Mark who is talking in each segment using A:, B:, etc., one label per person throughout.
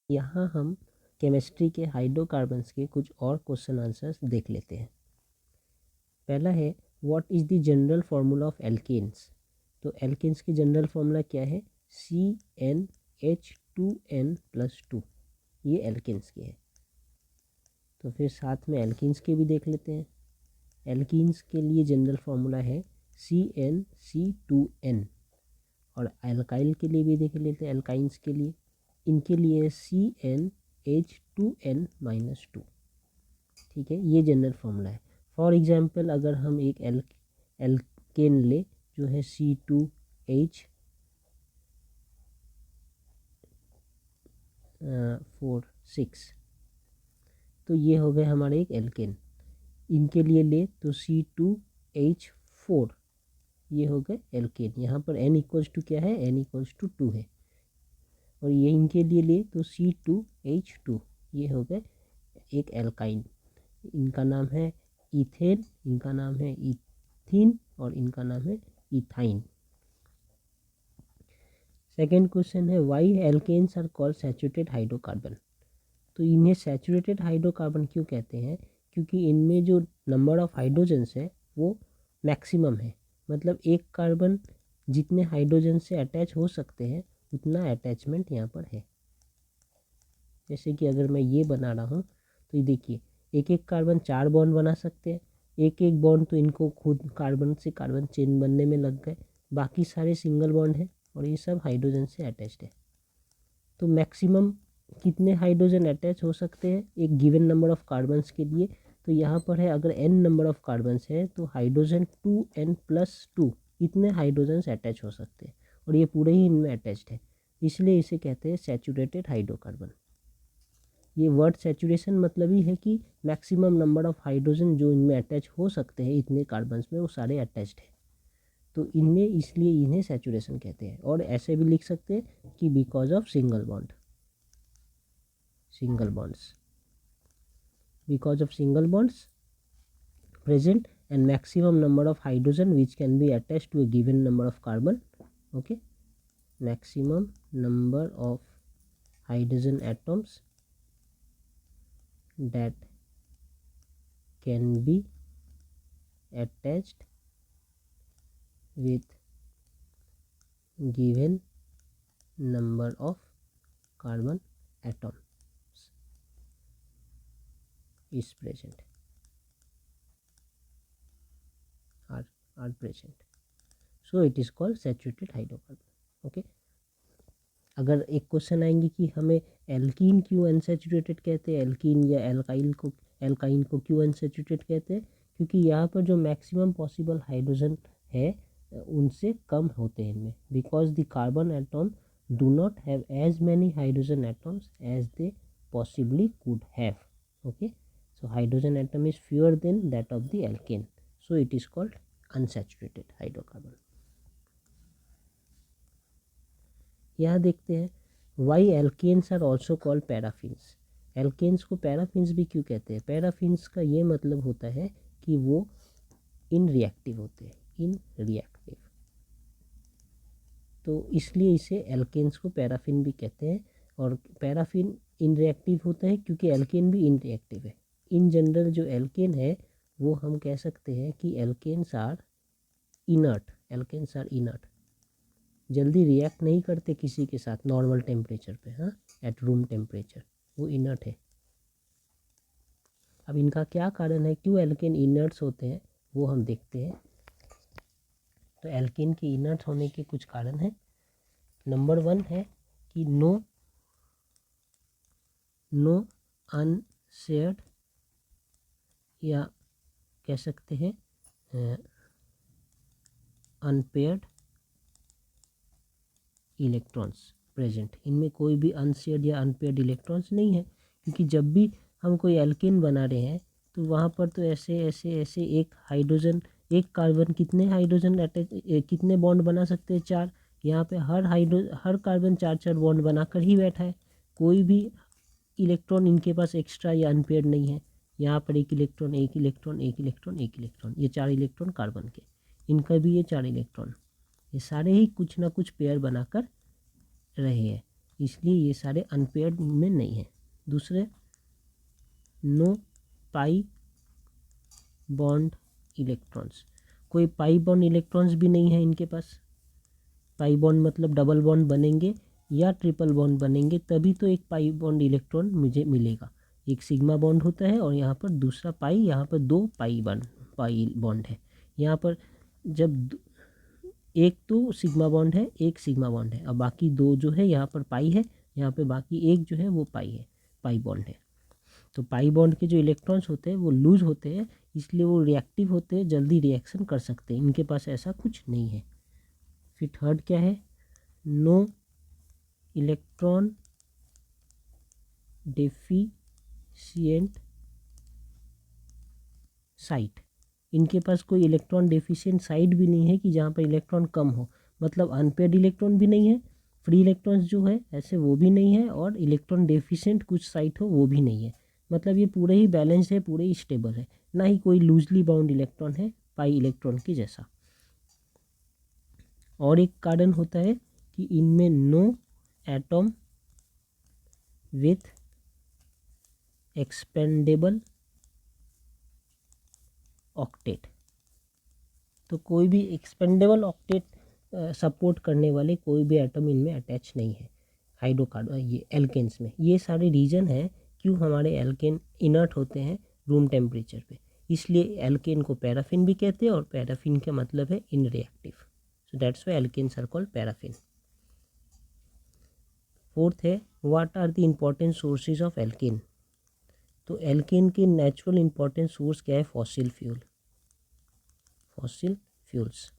A: यहाँ हम केमिस्ट्री के हाइड्रोकार्बन्स के कुछ और क्वेश्चन आंसर्स देख लेते हैं। पहला है what is the general formula of alkanes. तो एल्केन्स की जनरल फार्मूला क्या है? CnH2n+2। ये एल्केन्स की है। तो फिर साथ में एल्कीन्स के भी देख लेते हैं। एल्कीन्स के लिए जनरल फार्मूला है CnC2n। और एल्काइल के लिए भी देख लेते हैं। एल्काइंस के लिए इनके लिए CnH2n-2। ठीक है, ये जनरल फार्मूला है। फॉर एग्जांपल अगर हम एक एल्केन ले जो है C2H4 6, तो ये हो गए हमारे एक एल्केन। इनके लिए ले तो C2H4, ये हो गए एल्केन। यहाँ पर N=2 क्या है? N=2 है। और ये इनके लिए ले तो C2H2, ये हो गए एक एल्काइन। इनका नाम है इथेन, इनका नाम है इथिन और इनका नाम है इथाइन। सेकेंड क्वेश्चन है why alkanes are called saturated hydrocarbon. तो इन्हें सैचुरेटेड हाइड्रोकार्बन क्यों कहते हैं? क्योंकि इनमें जो नंबर ऑफ हाइड्रोजन्स है वो मैक्सिमम है। मतलब एक कार्बन जितने हाइड्रोजन से अटैच हो सकते हैं उतना अटैचमेंट यहाँ पर है। जैसे कि अगर मैं ये बना रहा हूँ तो ये देखिए एक एक कार्बन 4 बॉन्ड बना सकते हैं। एक एक बॉन्ड तो इनको खुद कार्बन से कार्बन चेन बनने में लग गए, बाकी सारे सिंगल बॉन्ड है और ये सब हाइड्रोजन से अटैच्ड है। तो मैक्सिमम कितने हाइड्रोजन अटैच हो सकते हैं एक गिवन नंबर ऑफ कार्बन्स के लिए? तो यहाँ पर है अगर n नंबर ऑफ कार्बन्स है तो हाइड्रोजन 2n+2 इतने हाइड्रोजन अटैच हो सकते हैं और ये पूरे ही इनमें अटैच्ड है, इसलिए इसे कहते हैं सैचुरेटेड हाइड्रोकार्बन। ये वर्ड सैचुरेशन मतलब ही है कि मैक्सिमम नंबर ऑफ हाइड्रोजन जो इनमें अटैच हो सकते हैं इतने कार्बन्स में वो सारे अटैच्ड है, तो इनमें इसलिए इन्हें सैचुरेशन कहते हैं। और ऐसे भी लिख सकते हैं कि because of single bonds, because of single bonds present and maximum number of hydrogen which can be attached to a given number of carbon. Okay, maximum number of hydrogen atoms that can be attached with given number of carbon atoms is present, are present, so it is called saturated hydrocarbon. Okay, अगर एक question आएंगे कि हमें alkene क्यों unsaturated कहते हैं, alkene या alkyne को क्यों अनसैचुरेटेड कहते हैं? क्योंकि यहाँ पर जो मैक्सिमम पॉसिबल हाइड्रोजन है उनसे कम होते हैं इनमें, because the carbon atom do not have as many hydrogen atoms as they possibly could have. Okay, so hydrogen atom is fewer than that of the alkane, so it is called unsaturated hydrocarbon. यहाँ देखते हैं why alkanes are also called paraffins. Alkanes को paraffins भी क्यों कहते हैं? Paraffins का ये मतलब होता है कि वो इनरिएक्टिव होते हैं, इनरिएक्टिव, तो इसलिए इसे एल्केन्स को पैराफिन भी कहते हैं। और पैराफिन इनरिएक्टिव होता है क्योंकि एल्केन भी इनरिएक्टिव है। इन जनरल जो एल्केन है वो हम कह सकते हैं कि एल्केन्स आर इनर्ट, जल्दी रिएक्ट नहीं करते किसी के साथ नॉर्मल टेम्परेचर पे, हाँ, एट रूम टेम्परेचर, वो इनर्ट है। अब इनका क्या कारण है, क्यों एल्केन इनर्ट्स होते हैं वो हम देखते हैं। तो एल्केन के इनर्ट होने के कुछ कारण हैं। नंबर 1 है कि नो अनशेयर्ड या कह सकते हैं अनपेयर्ड इलेक्ट्रॉन्स प्रेजेंट। इनमें कोई भी अनशेयर्ड या अनपेयर्ड इलेक्ट्रॉन्स नहीं है, क्योंकि जब भी हम कोई एल्केन बना रहे हैं तो वहाँ पर तो ऐसे एक हाइड्रोजन, एक कार्बन कितने हाइड्रोजन अटैच, कितने बॉन्ड बना सकते हैं? 4। यहाँ पे हर कार्बन 4 बॉन्ड बनाकर ही बैठा है, कोई भी इलेक्ट्रॉन इनके पास एक्स्ट्रा या अनपेयर्ड नहीं है। यहाँ पर एक इलेक्ट्रॉन, ये 4 इलेक्ट्रॉन कार्बन के, इनका भी ये 4 इलेक्ट्रॉन, ये सारे ही कुछ ना कुछ पेयर बनाकर रहे हैं। इसलिए ये सारे अनपेयर्ड में नहीं है। दूसरे, नो पाई बॉन्ड इलेक्ट्रॉन्स, कोई पाई बॉन्ड इलेक्ट्रॉन्स भी नहीं है इनके पास। पाई बॉन्ड मतलब डबल बॉन्ड बनेंगे या ट्रिपल बॉन्ड बनेंगे तभी तो एक पाई बॉन्ड इलेक्ट्रॉन मुझे मिलेगा। एक सिग्मा बॉन्ड होता है और यहाँ पर दूसरा पाई, यहाँ पर दो पाई बॉन्ड है। यहाँ पर जब एक तो सिग्मा बॉन्ड है, एक सिग्मा बॉन्ड है, और बाकी दो जो है यहाँ पर पाई है, यहाँ पे बाकी एक जो है वो पाई है, पाई बॉन्ड है। तो पाई बॉन्ड के जो इलेक्ट्रॉन्स होते हैं वो लूज होते हैं, इसलिए वो रिएक्टिव होते हैं, जल्दी रिएक्शन कर सकते हैं। इनके पास ऐसा कुछ नहीं है। फिर थर्ड क्या है, नो इलेक्ट्रॉन डेफिशिएंट साइट, इनके पास कोई इलेक्ट्रॉन डेफिशिएंट साइट भी नहीं है कि जहाँ पर इलेक्ट्रॉन कम हो। मतलब अनपेयर्ड इलेक्ट्रॉन भी नहीं है, फ्री इलेक्ट्रॉन्स जो है ऐसे वो भी नहीं है, और इलेक्ट्रॉन डेफिशिएंट कुछ साइट हो वो भी नहीं है। मतलब ये पूरे ही बैलेंस है, पूरे ही स्टेबल है, ना ही कोई लूजली बाउंड इलेक्ट्रॉन है पाई इलेक्ट्रॉन की जैसा। और एक कारण होता है कि इनमें no atom with expandable octet, तो कोई भी एक्सपेंडेबल ऑक्टेट सपोर्ट करने वाले कोई भी एटम इनमें अटैच नहीं है हाइड्रोकार्बन ये एल्केन्स में। ये सारे रीज़न है क्यों हमारे एल्केन इनर्ट होते हैं रूम टेम्परेचर पे। इसलिए एल्केन को पैराफिन भी कहते हैं, और पैराफिन का मतलब है unreactive, so that's why alkanes are called paraffin. Fourth है, what are the important sources of alkane. तो एल्केन के नेचुरल इम्पोर्टेंट सोर्स क्या है, फॉसिल फ्यूल, फॉसिल फ्यूल्स।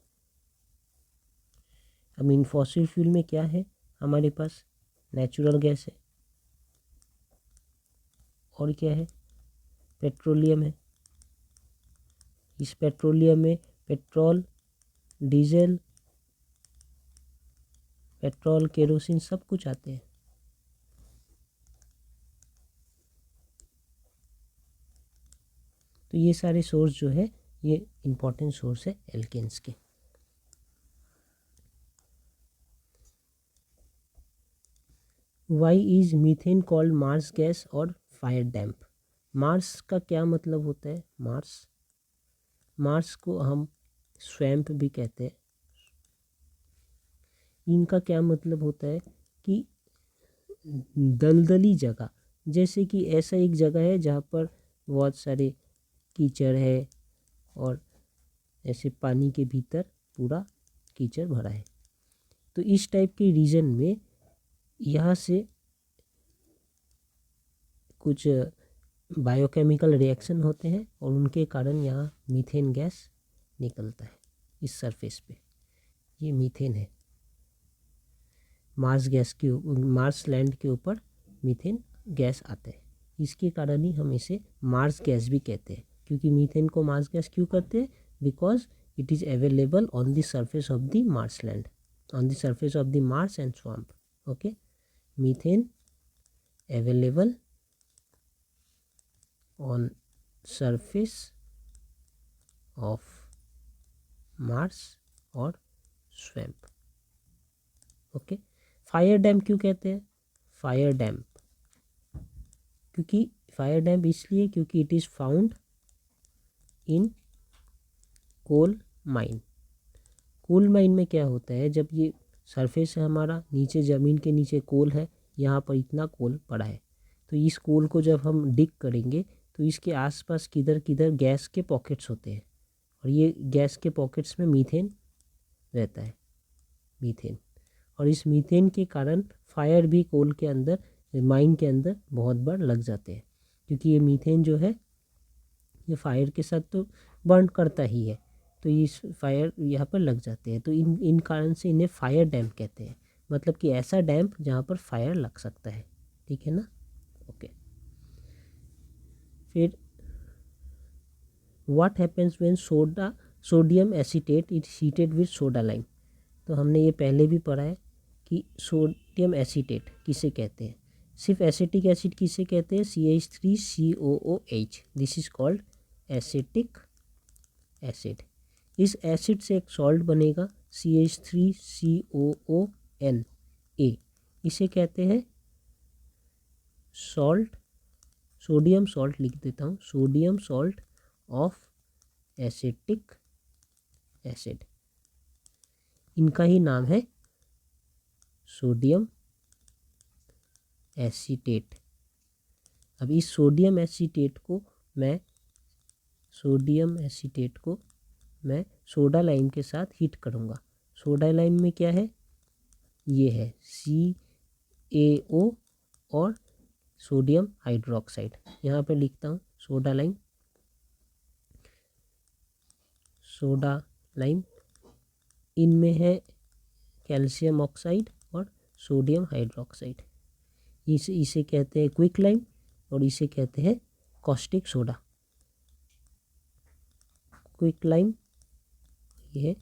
A: अब इन फॉसिल फ्यूल में क्या है हमारे पास, नेचुरल गैस है, और क्या है, पेट्रोलियम है। इस पेट्रोलियम में पेट्रोल, डीजल, पेट्रोल, केरोसिन सब कुछ आते हैं। तो ये सारे सोर्स जो है ये इंपॉर्टेंट सोर्स है एल्केन्स के। Why is methane called marsh gas और फायर डैम्प। मार्स का क्या मतलब होता है, मार्स को हम स्वैम्प भी कहते हैं। इनका क्या मतलब होता है कि दलदली जगह, जैसे कि ऐसा एक जगह है जहाँ पर बहुत सारे कीचड़ है और ऐसे पानी के भीतर पूरा कीचड़ भरा है। तो इस टाइप के रीजन में यहाँ से कुछ बायोकेमिकल रिएक्शन होते हैं और उनके कारण यहाँ मीथेन गैस निकलता है इस सरफेस पे। ये मीथेन है, मार्स लैंड के ऊपर मीथेन गैस आता है, इसके कारण ही हम इसे मार्स गैस भी कहते हैं। क्योंकि मीथेन को मार्स गैस क्यों कहते हैं, because it is available on the surface of the Mars land, on the surface of the Mars and swamp. Okay, methane available on surface of Mars और swamp. Okay, fire damp क्यों कहते हैं, fire damp क्योंकि fire damp इसलिए क्योंकि it is found in coal mine. Coal mine में क्या होता है, जब ये सरफेस है हमारा, नीचे ज़मीन के नीचे कोल है, यहाँ पर इतना कोल पड़ा है, तो इस कोल को जब हम डिग करेंगे तो इसके आसपास किधर किधर गैस के पॉकेट्स होते हैं, और ये गैस के पॉकेट्स में मीथेन रहता है, मीथेन। और इस मीथेन के कारण फायर भी कोल के अंदर, माइन के अंदर बहुत बार लग जाते हैं, क्योंकि ये मीथेन जो है ये फायर के साथ तो बर्न करता ही है, तो इस फायर यहाँ पर लग जाते हैं। तो इन कारण से इन्हें फायर डैम कहते हैं, मतलब कि ऐसा डैम जहाँ पर फायर लग सकता है। ठीक है ना, ओके। फिर what happens when sodium acetate is heated with soda lime. तो हमने ये पहले भी पढ़ा है कि सोडियम एसीटेट किसे कहते हैं, सिर्फ एसिटिक एसिड किसे कहते हैं, CH3COOH, this is called acetic acid. इस एसिड से एक सॉल्ट बनेगा CH3COONA, इसे कहते हैं सॉल्ट, सोडियम सॉल्ट लिख देता हूँ, sodium salt of acetic acid. इनका ही नाम है सोडियम एसीटेट। अब इस सोडियम एसीटेट को मैं सोडा लाइम के साथ हीट करूँगा। सोडा लाइम में क्या है, ये है CaO और सोडियम हाइड्रोक्साइड। यहाँ पे लिखता हूँ सोडा लाइम, इनमें है कैल्शियम ऑक्साइड और सोडियम हाइड्रोक्साइड। इसे कहते हैं क्विक लाइम और इसे कहते हैं कॉस्टिक सोडा। क्विक लाइम, ये है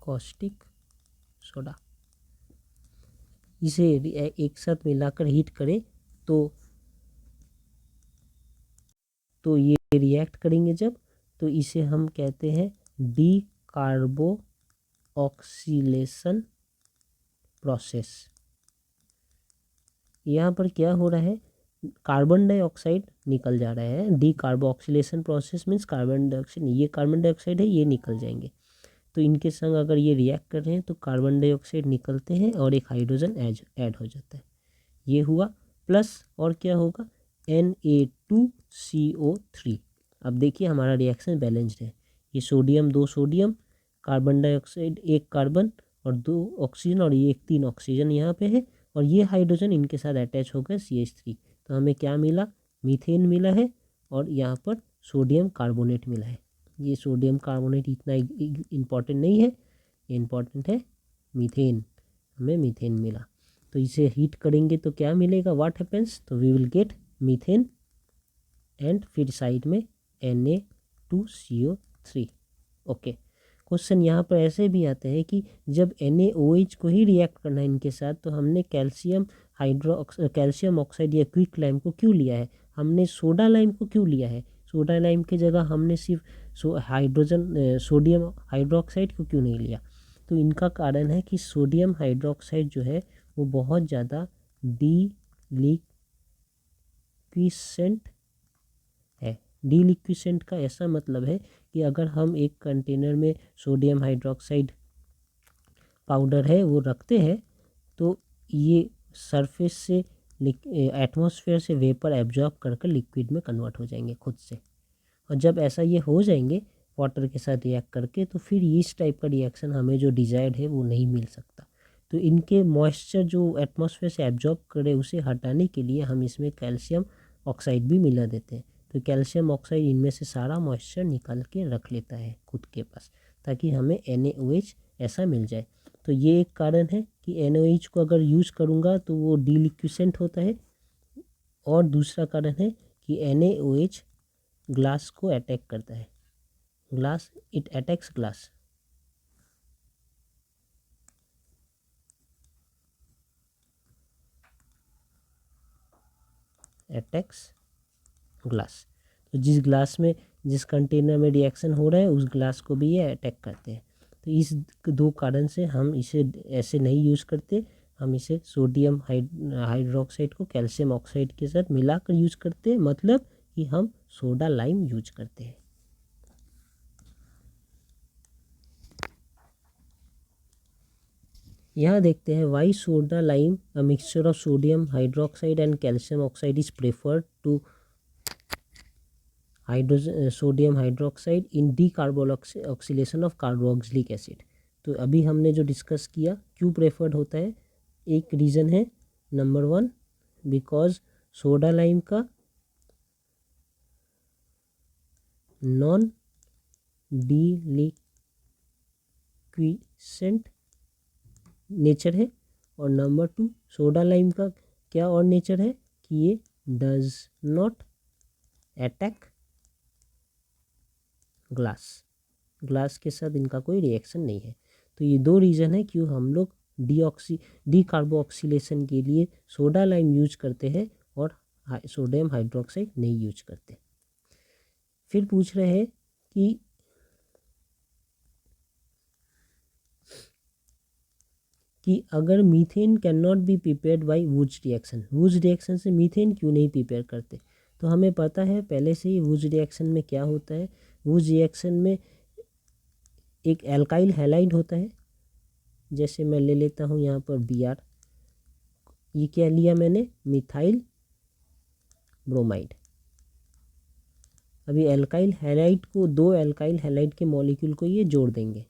A: कॉस्टिक सोडा। इसे एक साथ मिलाकर हीट करें तो ये रिएक्ट करेंगे जब, तो इसे हम कहते हैं डी कार्बो ऑक्सीलेशन प्रोसेस। यहाँ पर क्या हो रहा है, कार्बन डाइऑक्साइड निकल जा रहा है। Decarboxylation process means carbon dioxide, ये कार्बन डाइऑक्साइड है, ये निकल जाएंगे। तो इनके संग अगर ये रिएक्ट कर रहे हैं तो कार्बन डाइऑक्साइड निकलते हैं और एक हाइड्रोजन ऐड हो जाता है। ये हुआ प्लस, और क्या होगा, Na2CO3। अब देखिए हमारा रिएक्शन बैलेंस्ड है। ये sodium, 2 sodium, carbon dioxide 1 carbon और 2 ऑक्सीजन, और ये एक 3 ऑक्सीजन यहाँ पे है, और ये हाइड्रोजन इनके साथ अटैच हो गया CH3। तो हमें क्या मिला, मीथेन मिला है, और यहाँ पर सोडियम कार्बोनेट मिला है। ये सोडियम कार्बोनेट इतना इम्पॉर्टेंट नहीं है, ये इम्पॉर्टेंट है मीथेन, हमें मीथेन मिला। तो इसे हीट करेंगे तो क्या मिलेगा, व्हाट हैपेंस, तो we will get methane and फिर साइड में Na2CO3। ओके, क्वेश्चन यहाँ पर ऐसे भी आते हैं कि जब NaOH को ही रिएक्ट करना है इनके साथ, तो हमने कैल्शियम ऑक्साइड या क्विक लाइम को क्यों लिया है, हमने सोडा लाइम को क्यों लिया है, सोडा लाइम की जगह हमने सिर्फ सोडियम हाइड्रोक्साइड को क्यों नहीं लिया। तो इनका कारण है कि सोडियम हाइड्रोक्साइड जो है वो बहुत ज़्यादा डीलिक्विसेंट है। डीलिक्विसेंट का ऐसा मतलब है कि अगर हम एक कंटेनर में सोडियम हाइड्रोक्साइड पाउडर है वो रखते हैं, तो ये सरफेस से एटमॉस्फेयर से वेपर एब्जॉर्ब कर लिक्विड में कन्वर्ट हो जाएंगे खुद से। और जब ऐसा ये हो जाएंगे वाटर के साथ रिएक्ट करके, तो फिर इस टाइप का रिएक्शन हमें जो डिजायर्ड है वो नहीं मिल सकता। तो इनके मॉइस्चर जो एटमॉस्फेयर से एब्जॉर्ब करे उसे हटाने के लिए हम इसमें कैल्शियम ऑक्साइड भी मिला देते हैं। तो कैल्शियम ऑक्साइड इनमें से सारा मॉइस्चर निकाल के रख लेता है खुद के पास, ताकि हमें NaOH ऐसा मिल जाए। तो ये एक कारण है कि NaOH को अगर यूज़ करूँगा तो वो डीलिक्विसेंट होता है। और दूसरा कारण है कि NaOH ग्लास को अटैक करता है, इट अटैक्स ग्लास। तो जिस कंटेनर में रिएक्शन हो रहा है उस ग्लास को भी ये अटैक करते हैं। तो इस 2 कारण से हम इसे ऐसे नहीं यूज़ करते, हम इसे सोडियम हाइड्रोक्साइड को कैल्शियम ऑक्साइड के साथ मिलाकर यूज करते हैं, मतलब कि हम सोडा लाइम यूज करते हैं। यहाँ देखते हैं why soda lime a mixture of sodium hydroxide and calcium oxide is preferred to sodium hydroxide in decarboxylation of carboxylic acid. तो अभी हमने जो डिस्कस किया क्यों प्रेफर्ड होता है, एक रीज़न है नंबर 1 बिकॉज सोडा लाइम का नॉन डीलिक्विसेंट नेचर है, और नंबर 2 सोडा लाइम का क्या और नेचर है कि ये डज नॉट अटैक ग्लास के साथ इनका कोई रिएक्शन नहीं है। तो ये 2 रीज़न है क्यों हम लोग डीकार्बोक्सिलेशन के लिए सोडा लाइम यूज करते हैं और सोडियम हाइड्रोक्साइड नहीं यूज करते। फिर पूछ रहे हैं कि अगर methane can not be prepared by Wurtz reaction से मीथेन क्यों नहीं प्रिपेयर करते। तो हमें पता है पहले से ही वुड्स रिएक्शन में क्या होता है। वुड्स रिएक्शन में एक एल्काइल हैलाइड होता है, जैसे मैं ले लेता हूँ यहाँ पर Br, ये क्या लिया मैंने, मिथाइल ब्रोमाइड। अभी एल्काइल हैलाइड को, दो एल्काइल हैलाइड के मॉलिक्यूल को ये जोड़ देंगे।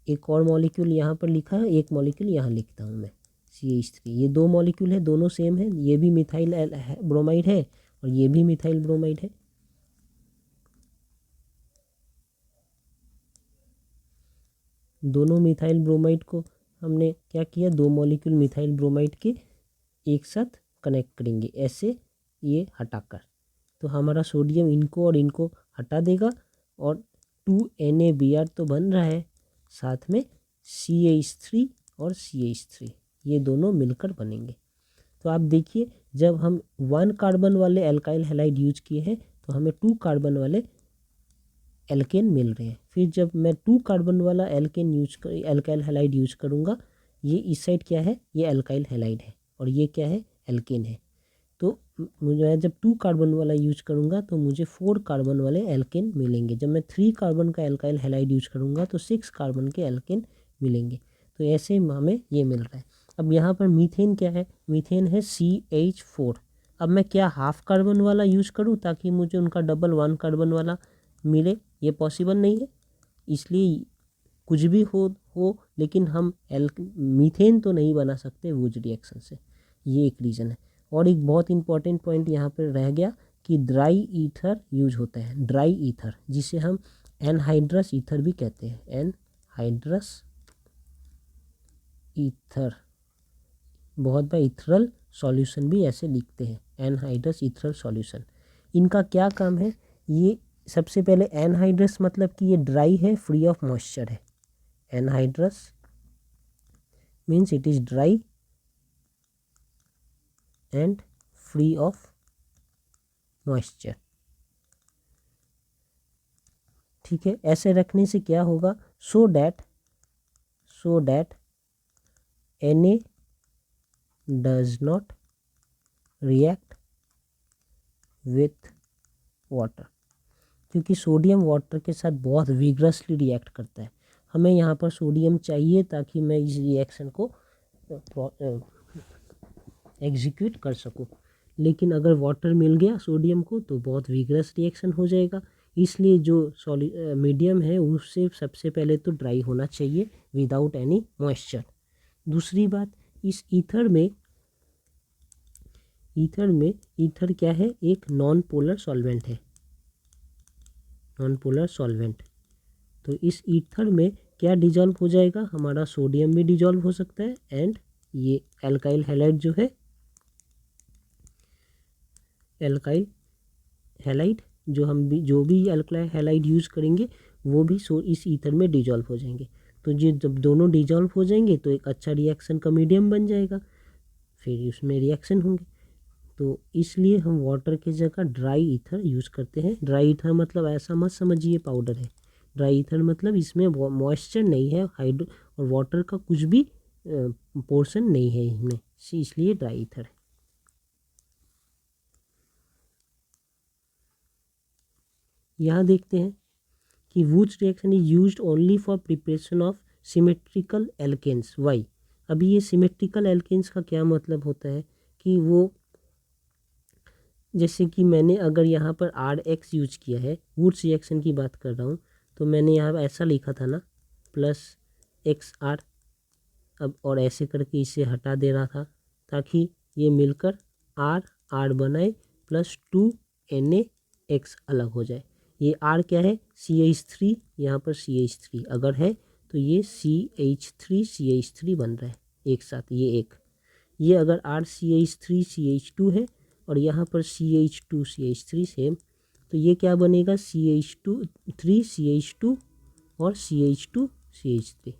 A: एक और मॉलिक्यूल यहाँ पर लिखा है, एक मॉलिक्यूल यहाँ लिखता हूँ मैं CH3। ये दो मॉलिक्यूल है, दोनों सेम है, ये भी मिथाइल ब्रोमाइड है और ये भी मिथाइल ब्रोमाइड है। दोनों मिथाइल ब्रोमाइड को हमने क्या किया, दो मॉलिक्यूल मिथाइल ब्रोमाइड के एक साथ कनेक्ट करेंगे ऐसे, ये हटाकर। तो हमारा सोडियम इनको और इनको हटा देगा और 2NaBr तो बन रहा है, साथ में CH3 और CH3 ये दोनों मिलकर बनेंगे। तो आप देखिए जब हम 1 कार्बन वाले एल्काइल हैलाइड यूज किए हैं तो हमें 2 कार्बन वाले एल्केन मिल रहे हैं। फिर जब मैं 2 कार्बन वाला एल्काइल हैलाइड यूज करूँगा, ये इस साइड क्या है, ये एल्काइल हैलाइड है और ये क्या है, एल्केन है। तो मुझे जब 2 कार्बन वाला यूज करूँगा तो मुझे 4 कार्बन वाले एल्केन मिलेंगे। जब मैं 3 कार्बन का एल्काइल हैलाइड यूज करूँगा तो 6 कार्बन के एल्केन मिलेंगे। तो ऐसे हमें ये मिल रहा है। अब यहाँ पर मीथेन क्या है, मीथेन है CH4। अब मैं क्या हाफ कार्बन वाला यूज करूँ ताकि मुझे उनका डबल 1 कार्बन वाला मिले, ये पॉसिबल नहीं है। इसलिए कुछ भी हो लेकिन हम मीथेन तो नहीं बना सकते वुड्स रिएक्शन से, ये एक रीज़न है। और एक बहुत इंपॉर्टेंट पॉइंट यहाँ पर रह गया कि ड्राई ईथर यूज होता है, ड्राई ईथर जिसे हम एनहाइड्रस ईथर भी कहते हैं, एनहाइड्रस ईथर। बहुत बार इथरल सॉल्यूशन भी ऐसे लिखते हैं, एनहाइड्रस इथरल सॉल्यूशन। इनका क्या काम है, ये सबसे पहले एनहाइड्रस मतलब कि ये ड्राई है, फ्री ऑफ मॉइस्चर है। Anhydrous means it is dry and free of moisture. ठीक है, ऐसे रखने से क्या होगा, so that Na does not react with water, क्योंकि सोडियम वाटर के साथ बहुत विग्रसली रिएक्ट करता है। हमें यहाँ पर सोडियम चाहिए ताकि मैं इस रिएक्शन को एग्जीक्यूट कर सकूँ, लेकिन अगर वाटर मिल गया सोडियम को तो बहुत विग्रस रिएक्शन हो जाएगा। इसलिए जो मीडियम है उससे सबसे पहले तो ड्राई होना चाहिए विदाउट एनी मॉइस्चर। दूसरी बात, इस ईथर में ईथर क्या है, एक नॉन पोलर सॉल्वेंट है, नॉन पोलर सॉल्वेंट। तो इस ईथर में क्या डिजॉल्व हो जाएगा, हमारा सोडियम भी डिजॉल्व हो सकता है एंड ये एल्काइल हैलाइड जो है, एल्काइल हैलाइड जो भी एल्काइल हैलाइड यूज़ करेंगे वो भी इस ईथर में डिजॉल्व हो जाएंगे। तो ये जब दोनों डिजॉल्व हो जाएंगे तो एक अच्छा रिएक्शन का मीडियम बन जाएगा, फिर उसमें रिएक्शन होंगे। तो इसलिए हम वाटर की जगह ड्राई ईथर यूज़ करते हैं। ड्राई ईथर मतलब ऐसा मत समझिए पाउडर है, ड्राई ईथर मतलब इसमें मॉइस्चर नहीं है, हाइड्रो और वाटर का कुछ भी पोर्शन नहीं है इसमें, इसलिए ड्राई ईथर है। यहाँ देखते हैं कि Wurtz reaction is used only for preparation of symmetrical alkanes. Why, अभी ये सिमेट्रिकल एल्केन्स का क्या मतलब होता है कि वो, जैसे कि मैंने अगर यहाँ पर RX यूज किया है, वुड्स रिएक्शन की बात कर रहा हूँ, तो मैंने यहाँ ऐसा लिखा था ना +XR, अब और ऐसे करके इसे हटा दे रहा था ताकि ये मिलकर R बनाए +2NaX अलग हो जाए। ये R क्या है, CH3, यहाँ पर CH3 अगर है तो ये CH3 बन रहा है एक साथ, ये अगर RCH3CH2 है और यहाँ पर CH2CH3 सेम, तो ये क्या बनेगा, CH2 और CH2CH3।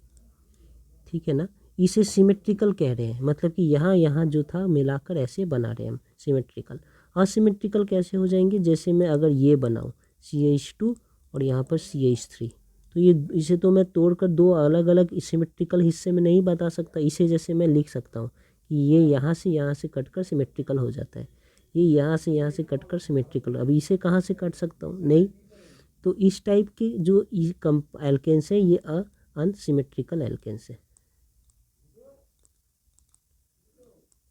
A: ठीक है ना, इसे सिमेट्रिकल कह रहे हैं, मतलब कि यहाँ जो था मिलाकर ऐसे बना रहे हैं हम सिमेट्रिकल। असिमेट्रिकल कैसे हो जाएंगे, जैसे मैं अगर ये बनाऊँ CH2 और यहाँ पर CH3, तो ये इसे तो मैं तोड़कर दो अलग अलग सिमेट्रिकल हिस्से में नहीं बता सकता। इसे जैसे मैं लिख सकता हूँ कि ये यहाँ से कटकर सिमेट्रिकल हो जाता है, ये यहाँ से कटकर सिमेट्रिकल। अब इसे कहाँ से काट सकता हूँ? नहीं। तो इस टाइप के जो एल्केन्स है ये अनसिमेट्रिकल एल्केन्स है।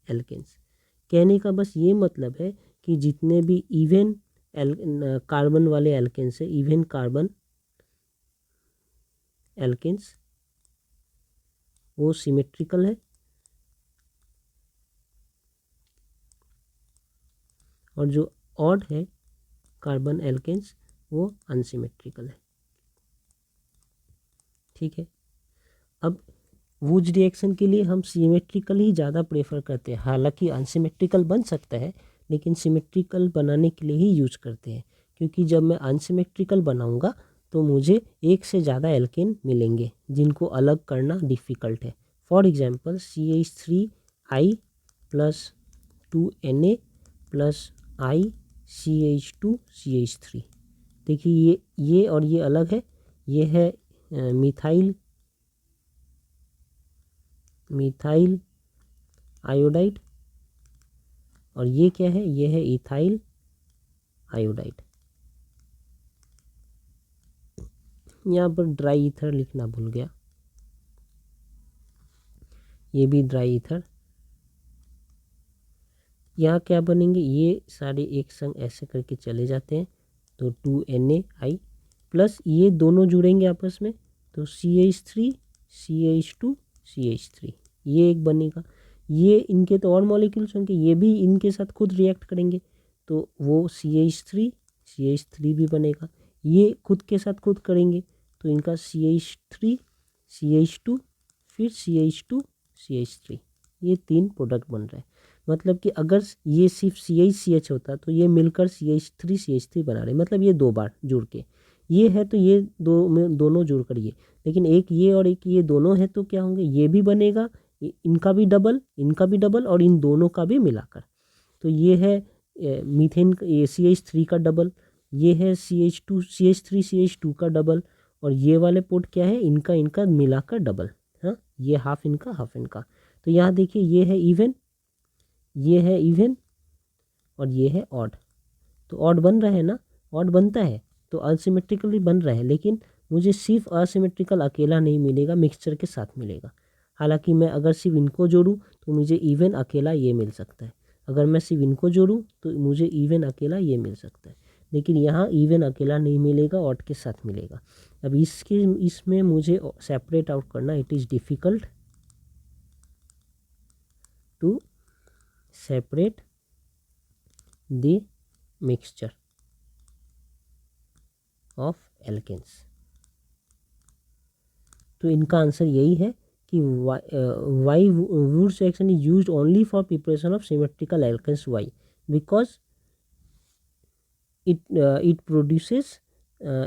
A: एल्केन्स कहने का बस ये मतलब है कि जितने भी इवन कार्बन वाले एल्केन्स है, इवन कार्बन एल्केन्स, वो सिमेट्रिकल है, और जो ऑड है कार्बन एल्केन्स वो अनसिमेट्रिकल है। ठीक है। अब वुज रिएक्शन के लिए हम सिमेट्रिकल ही ज़्यादा प्रेफर करते हैं, हालांकि अनसिमेट्रिकल बन सकता है लेकिन सिमेट्रिकल बनाने के लिए ही यूज करते हैं, क्योंकि जब मैं अनसिमेट्रिकल बनाऊंगा तो मुझे एक से ज़्यादा एल्केन मिलेंगे जिनको अलग करना डिफ़िकल्ट है। For example CH3I plus 2Na plus I CH2CH3। देखिए ये और ये अलग है, ये है मिथाइल आयोडाइड, और ये क्या है? ये है इथाइल आयोडाइड। यहाँ पर ड्राई ईथर लिखना भूल गया, ये भी ड्राई ईथर। यहाँ क्या बनेंगे? ये सारे एक संग ऐसे करके चले जाते हैं, तो 2Na प्लस ये दोनों जुड़ेंगे आपस में, तो CH3 CH2 CH3, ये एक बनेगा। ये इनके तो और मॉलिक्यूल्स होंगे, ये भी इनके साथ खुद रिएक्ट करेंगे, तो वो CH3 भी बनेगा। ये खुद के साथ खुद करेंगे तो इनका CH3 CH2 फिर CH2 CH3, ये 3 प्रोडक्ट बन रहे हैं। मतलब कि अगर ये सिर्फ CH होता तो ये मिलकर CH3 बना रहे, मतलब ये 2 बार जुड़ के ये है, तो ये दो में दोनों जुड़कर ये, लेकिन एक ये और एक ये दोनों है तो क्या होंगे? ये भी बनेगा, इनका भी डबल, इनका भी डबल, और इन दोनों का भी मिलाकर। तो ये है मीथेन CH3 का डबल, ये है CH3 का डबल, और ये वाले पोर्ट क्या है? इनका इनका मिलाकर डबल। हाँ, ये हाफ इनका हाफ इनका। तो यहाँ देखिए ये है इवन, ये है इवन, और ये है ऑड। तो ऑड बन रहा है ना? ऑड बनता है तो असिमेट्रिकली बन रहा है, लेकिन मुझे सिर्फ असिमेट्रिकल अकेला नहीं मिलेगा, मिक्सचर के साथ मिलेगा। हालांकि मैं अगर सिर्फ इनको जोड़ूँ तो मुझे इवन अकेला ये मिल सकता है, अगर मैं सिर्फ इनको जोड़ूँ तो मुझे इवन अकेला ये मिल सकता है, लेकिन यहाँ इवन अकेला नहीं मिलेगा, ऑड के साथ मिलेगा। अब इसमें मुझे सेपरेट आउट करना, it is difficult to separate the mixture of alkanes. तो इनका आंसर यही है कि why Wurtz reaction is used only for preparation of symmetrical alkanes. Why? Because it produces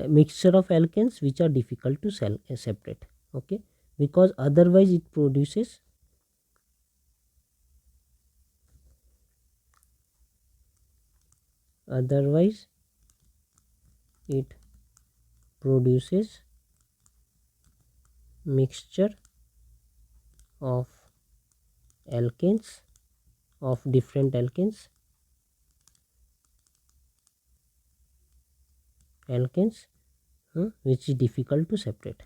A: mixture of alkanes which are difficult to separate. Okay, because otherwise it produces mixture of alkanes, of different alkanes which is difficult to separate.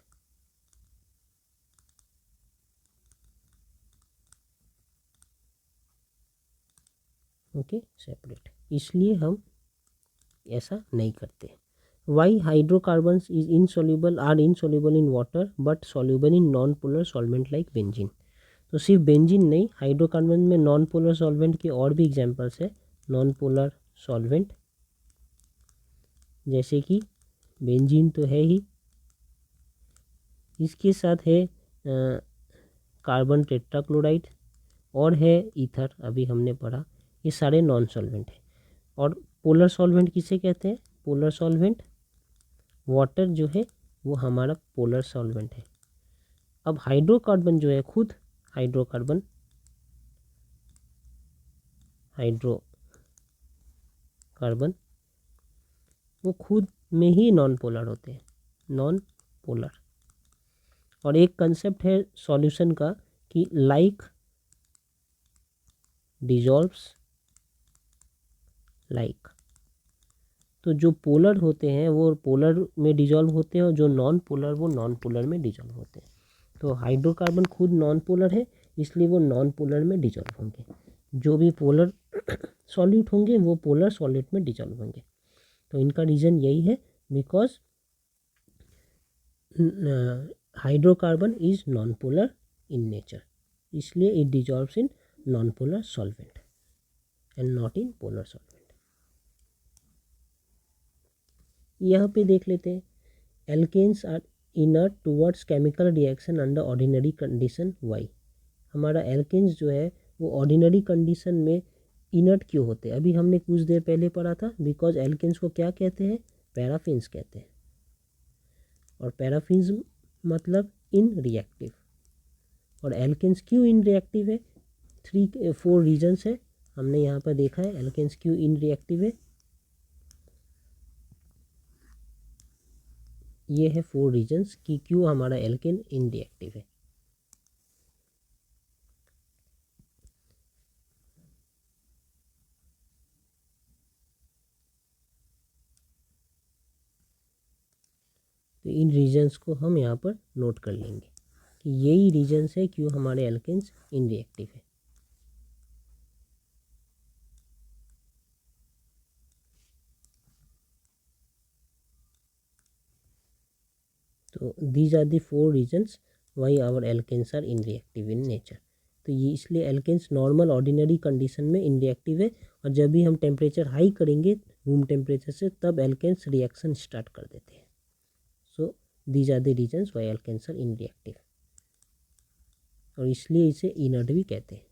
A: Okay, separate, इसलिए हम ऐसा नहीं करते। Why hydrocarbons is insoluble in water but soluble in non polar solvent like benzene. तो सिर्फ benzene नहीं, hydrocarbon में non polar solvent के और भी एग्जांपल्स है। नॉन पोलर सॉल्वेंट जैसे कि बेंजीन तो है ही, इसके साथ है कार्बन टेट्राक्लोराइड, और है ईथर, अभी हमने पढ़ा। ये सारे नॉन सॉल्वेंट है। और पोलर सॉल्वेंट किसे कहते हैं? पोलर सॉल्वेंट, वाटर जो है वो हमारा पोलर सॉल्वेंट है। अब हाइड्रोकार्बन जो है, खुद हाइड्रोकार्बन वो खुद में ही नॉन पोलर होते हैं, नॉन पोलर। और एक कंसेप्ट है सॉल्यूशन का कि लाइक डिजॉल्व्स लाइक। तो जो पोलर होते हैं वो पोलर में डिजॉल्व होते हैं और जो नॉन पोलर वो नॉन पोलर में डिजॉल्व होते हैं। तो हाइड्रोकार्बन खुद नॉन पोलर है, इसलिए वो नॉन पोलर में डिजॉल्व होंगे। जो भी पोलर सॉल्यूट होंगे वो पोलर सॉल्यूट में डिजॉल्व होंगे। तो इनका रीज़न यही है because hydrocarbon is non polar in nature, इसलिए it dissolves in non polar solvent and not in polar solvent. यहाँ पे देख लेते हैं, alkanes are inert towards chemical reaction under ordinary condition why. हमारा एल्केन्स जो है वो ऑर्डिनरी कंडीशन में इनर्ट क्यों होते हैं? अभी हमने कुछ देर पहले पढ़ा था, बिकॉज एल्केन्स को क्या कहते हैं? पैराफिन्स कहते हैं। और पैराफिन्स मतलब इन रिएक्टिव। और एल्केन्स क्यों इन रिएक्टिव है? 4 रीजन्स है, हमने यहाँ पर देखा है एल्केन्स क्यों इन रिएक्टिव है। ये है 4 रीजन्स कि क्यों हमारा एल्केन इन रिएक्टिव है। तो इन रीजन्स को हम यहाँ पर नोट कर लेंगे कि यही रीजन्स है क्यों हमारे एल्केन्स इन रिएक्टिव है। तो these are the 4 reasons why our alkanes are in reactive in nature. तो ये इसलिए एल्केन्स नॉर्मल ऑर्डिनरी कंडीशन में इन रिएक्टिव है, और जब भी हम टेम्परेचर हाई करेंगे रूम टेम्परेचर से तब एल्केन्स रिएक्शन स्टार्ट कर देते हैं। So these are the reasons why alkanes are in reactive, और इसलिए इसे इनर्ट भी कहते हैं।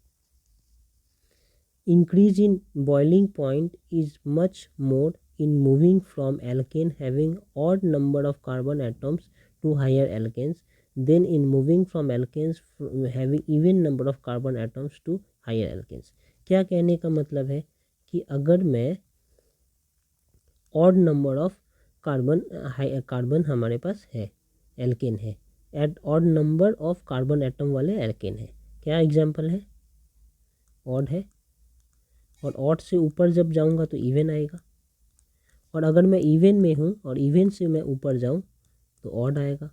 A: Increase in boiling point is much more in moving from alkane having odd number of carbon atoms to higher alkanes than in moving from alkanes having even number of carbon atoms to higher alkanes। क्या कहने का मतलब है कि अगर मैं odd number of carbon हमारे पास है, एल्केन है, at odd number of carbon atom वाले एल्केन है। क्या एग्जांपल है? ऑड है, और ऑड से ऊपर जब जाऊंगा तो इवन आएगा, और अगर मैं इवन में हूँ और इवन से मैं ऊपर जाऊँ तो ऑड आएगा।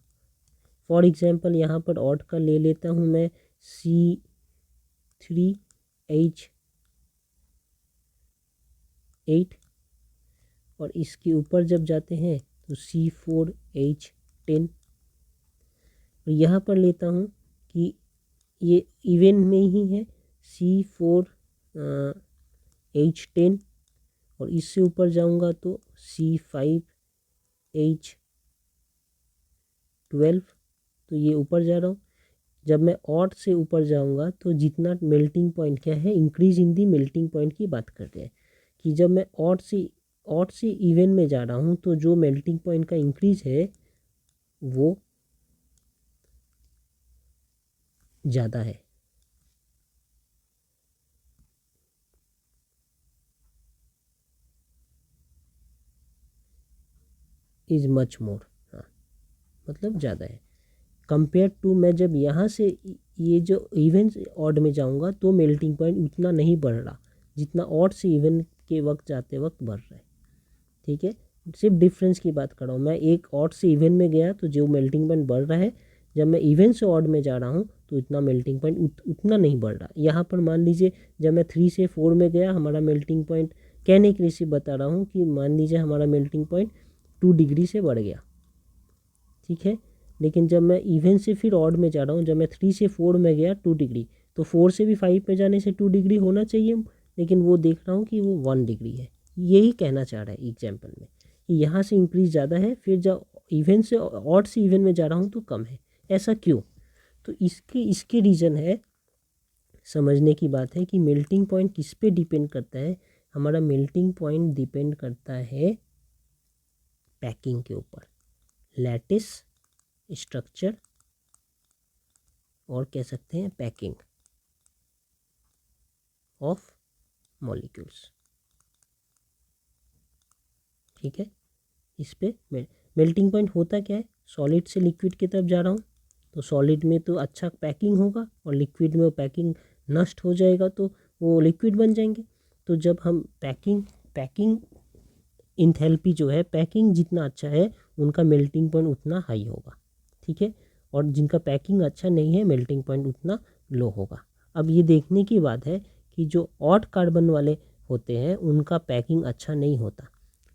A: फॉर एग्जांपल यहाँ पर ऑड का ले लेता हूँ मैं C3H8, और इसके ऊपर जब जाते हैं तो C4H10। और यहाँ पर लेता हूँ कि ये इवन में ही है C4H10, और इससे ऊपर जाऊंगा तो C5H12। तो ये ऊपर जा रहा हूँ। जब मैं ऑड से ऊपर जाऊंगा तो जितना मेल्टिंग पॉइंट क्या है, increase in the melting point की बात करते हैं कि जब मैं ऑड से इवन में जा रहा हूँ तो जो मेल्टिंग पॉइंट का इंक्रीज है वो ज़्यादा है। इज मच मोर, हाँ मतलब ज़्यादा है कंपेयर टू। मैं जब यहाँ से ये जो इवन ऑड में जाऊँगा तो मेल्टिंग पॉइंट उतना नहीं बढ़ रहा जितना ऑड से इवन के वक्त जाते वक्त बढ़ रहा है। ठीक है, सिर्फ डिफरेंस की बात कर रहा हूँ। मैं एक ऑड से इवन में गया तो जो मेल्टिंग पॉइंट बढ़ रहा है, जब मैं इवन से ऑड में जा रहा हूँ तो इतना मेल्टिंग पॉइंट उतना नहीं बढ़ रहा। यहाँ पर मान लीजिए जब मैं 3 से 4 में गया, हमारा मेल्टिंग पॉइंट, कहने के लिए सिर्फ बता रहा हूँ कि मान लीजिए हमारा मेल्टिंग पॉइंट 2 डिग्री से बढ़ गया। ठीक है, लेकिन जब मैं इवन से फिर ऑड में जा रहा हूँ, जब मैं 3 से 4 में गया 2 डिग्री, तो 4 से भी 5 पे जाने से 2 डिग्री होना चाहिए, लेकिन वो देख रहा हूँ कि वो 1 डिग्री है। यही कहना चाह रहा है एग्जाम्पल में कि यहाँ से इंक्रीज ज़्यादा है, फिर जब इवन से ऑड से इवन में जा रहा हूँ तो कम है। ऐसा क्यों? तो इसके रीज़न है, समझने की बात है कि मेल्टिंग पॉइंट किस पे डिपेंड करता है। हमारा मेल्टिंग पॉइंट डिपेंड करता है पैकिंग के ऊपर, लैटिस स्ट्रक्चर, और कह सकते हैं पैकिंग ऑफ मॉलिक्यूल्स। ठीक है, इस पे मेल्टिंग पॉइंट होता क्या है? सॉलिड से लिक्विड की तरफ जा रहा हूँ, तो सॉलिड में तो अच्छा पैकिंग होगा और लिक्विड में वो पैकिंग नष्ट हो जाएगा तो वो लिक्विड बन जाएंगे। तो जब हम पैकिंग इंथैल्पी जो है, पैकिंग जितना अच्छा है उनका मेल्टिंग पॉइंट उतना हाई होगा, ठीक है, और जिनका पैकिंग अच्छा नहीं है मेल्टिंग पॉइंट उतना लो होगा। अब ये देखने की बात है कि जो ऑड कार्बन वाले होते हैं उनका पैकिंग अच्छा नहीं होता,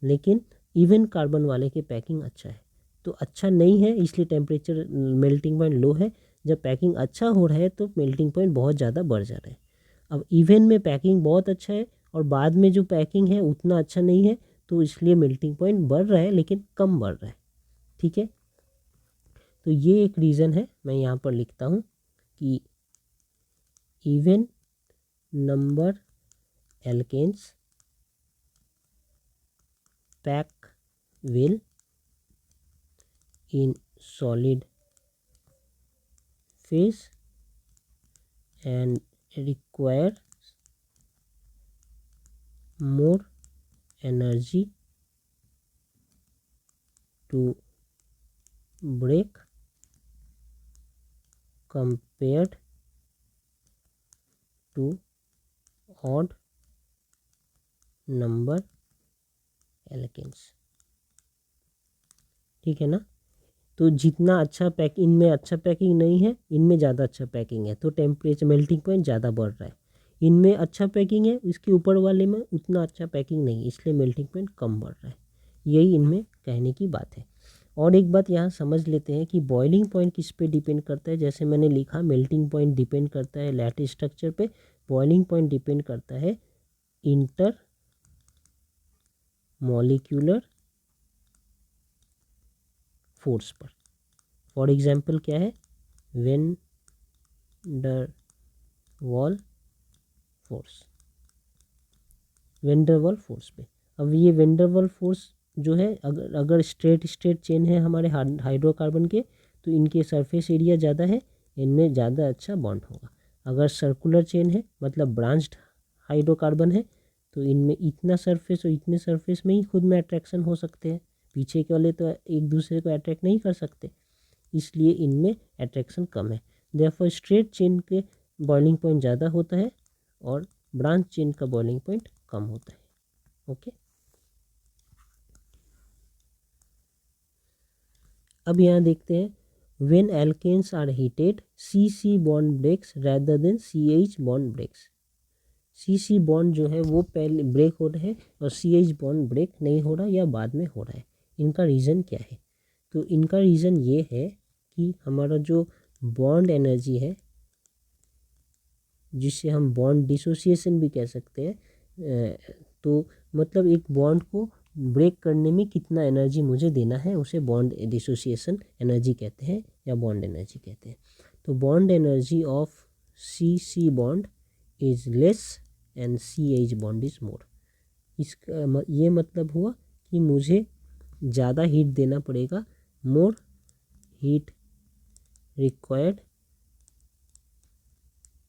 A: लेकिन इवन कार्बन वाले के पैकिंग अच्छा है। तो अच्छा नहीं है इसलिए टेम्परेचर मेल्टिंग पॉइंट लो है, जब पैकिंग अच्छा हो रहा है तो मेल्टिंग पॉइंट बहुत ज़्यादा बढ़ जा रहा है। अब इवन में पैकिंग बहुत अच्छा है और बाद में जो पैकिंग है उतना अच्छा नहीं है, तो इसलिए मेल्टिंग पॉइंट बढ़ रहा है लेकिन कम बढ़ रहा है, ठीक है। तो ये एक रीज़न है, मैं यहाँ पर लिखता हूँ कि even number alkanes pack well in solid phase and require more energy to break compared to odd number alkanes, ठीक है ना। तो जितना अच्छा पैक, इनमें अच्छा पैकिंग नहीं है, इनमें ज़्यादा अच्छा पैकिंग है, तो टेम्परेचर मेल्टिंग पॉइंट ज़्यादा बढ़ रहा है। इनमें अच्छा पैकिंग है, इसके ऊपर वाले में उतना अच्छा पैकिंग नहीं, इसलिए मेल्टिंग पॉइंट कम बढ़ रहा है। यही इनमें कहने की बात है। और एक बात यहाँ समझ लेते हैं कि बॉइलिंग पॉइंट किस पे डिपेंड करता है। जैसे मैंने लिखा मेल्टिंग पॉइंट डिपेंड करता है लैटिस स्ट्रक्चर पे, बॉइलिंग पॉइंट डिपेंड करता है इंटर मॉलिक्यूलर फोर्स पर। फॉर एग्जांपल क्या है, वेन डर वॉल फोर्स, वेंडरवॉल फोर्स पे। अब ये वेंडरवॉल फोर्स जो है, अगर स्ट्रेट चेन है हमारे हाइड्रोकार्बन के, तो इनके सरफेस एरिया ज़्यादा है, इनमें ज़्यादा अच्छा बॉन्ड होगा। अगर सर्कुलर चेन है मतलब ब्रांच्ड हाइड्रोकार्बन है, तो इनमें इतना सरफेस और इतने सरफेस में ही खुद में अट्रैक्शन हो सकते हैं, पीछे के वाले तो एक दूसरे को अट्रैक्ट नहीं कर सकते, इसलिए इनमें अट्रैक्शन कम है। देयरफॉर स्ट्रेट चेन के बॉइलिंग पॉइंट ज़्यादा होता है और ब्रांच चेन का बॉइलिंग पॉइंट कम होता है। ओके, अब यहाँ देखते हैं when alkanes are heated C bond breaks rather than CH bond breaks. CC bond जो है वो पहले ब्रेक हो रहा है और CH बॉन्ड ब्रेक नहीं हो रहा या बाद में हो रहा है। इनका रीज़न क्या है? तो इनका रीज़न ये है कि हमारा जो बॉन्ड एनर्जी है, जिसे हम बॉन्ड डिसोसिएशन भी कह सकते हैं, तो मतलब एक बॉन्ड को ब्रेक करने में कितना एनर्जी मुझे देना है उसे बॉन्ड डिसोसिएशन एनर्जी कहते हैं या बॉन्ड एनर्जी कहते हैं। तो bond energy of CC bond is less and CH bond is more. इसका ये मतलब हुआ कि मुझे ज़्यादा हीट देना पड़ेगा, more heat required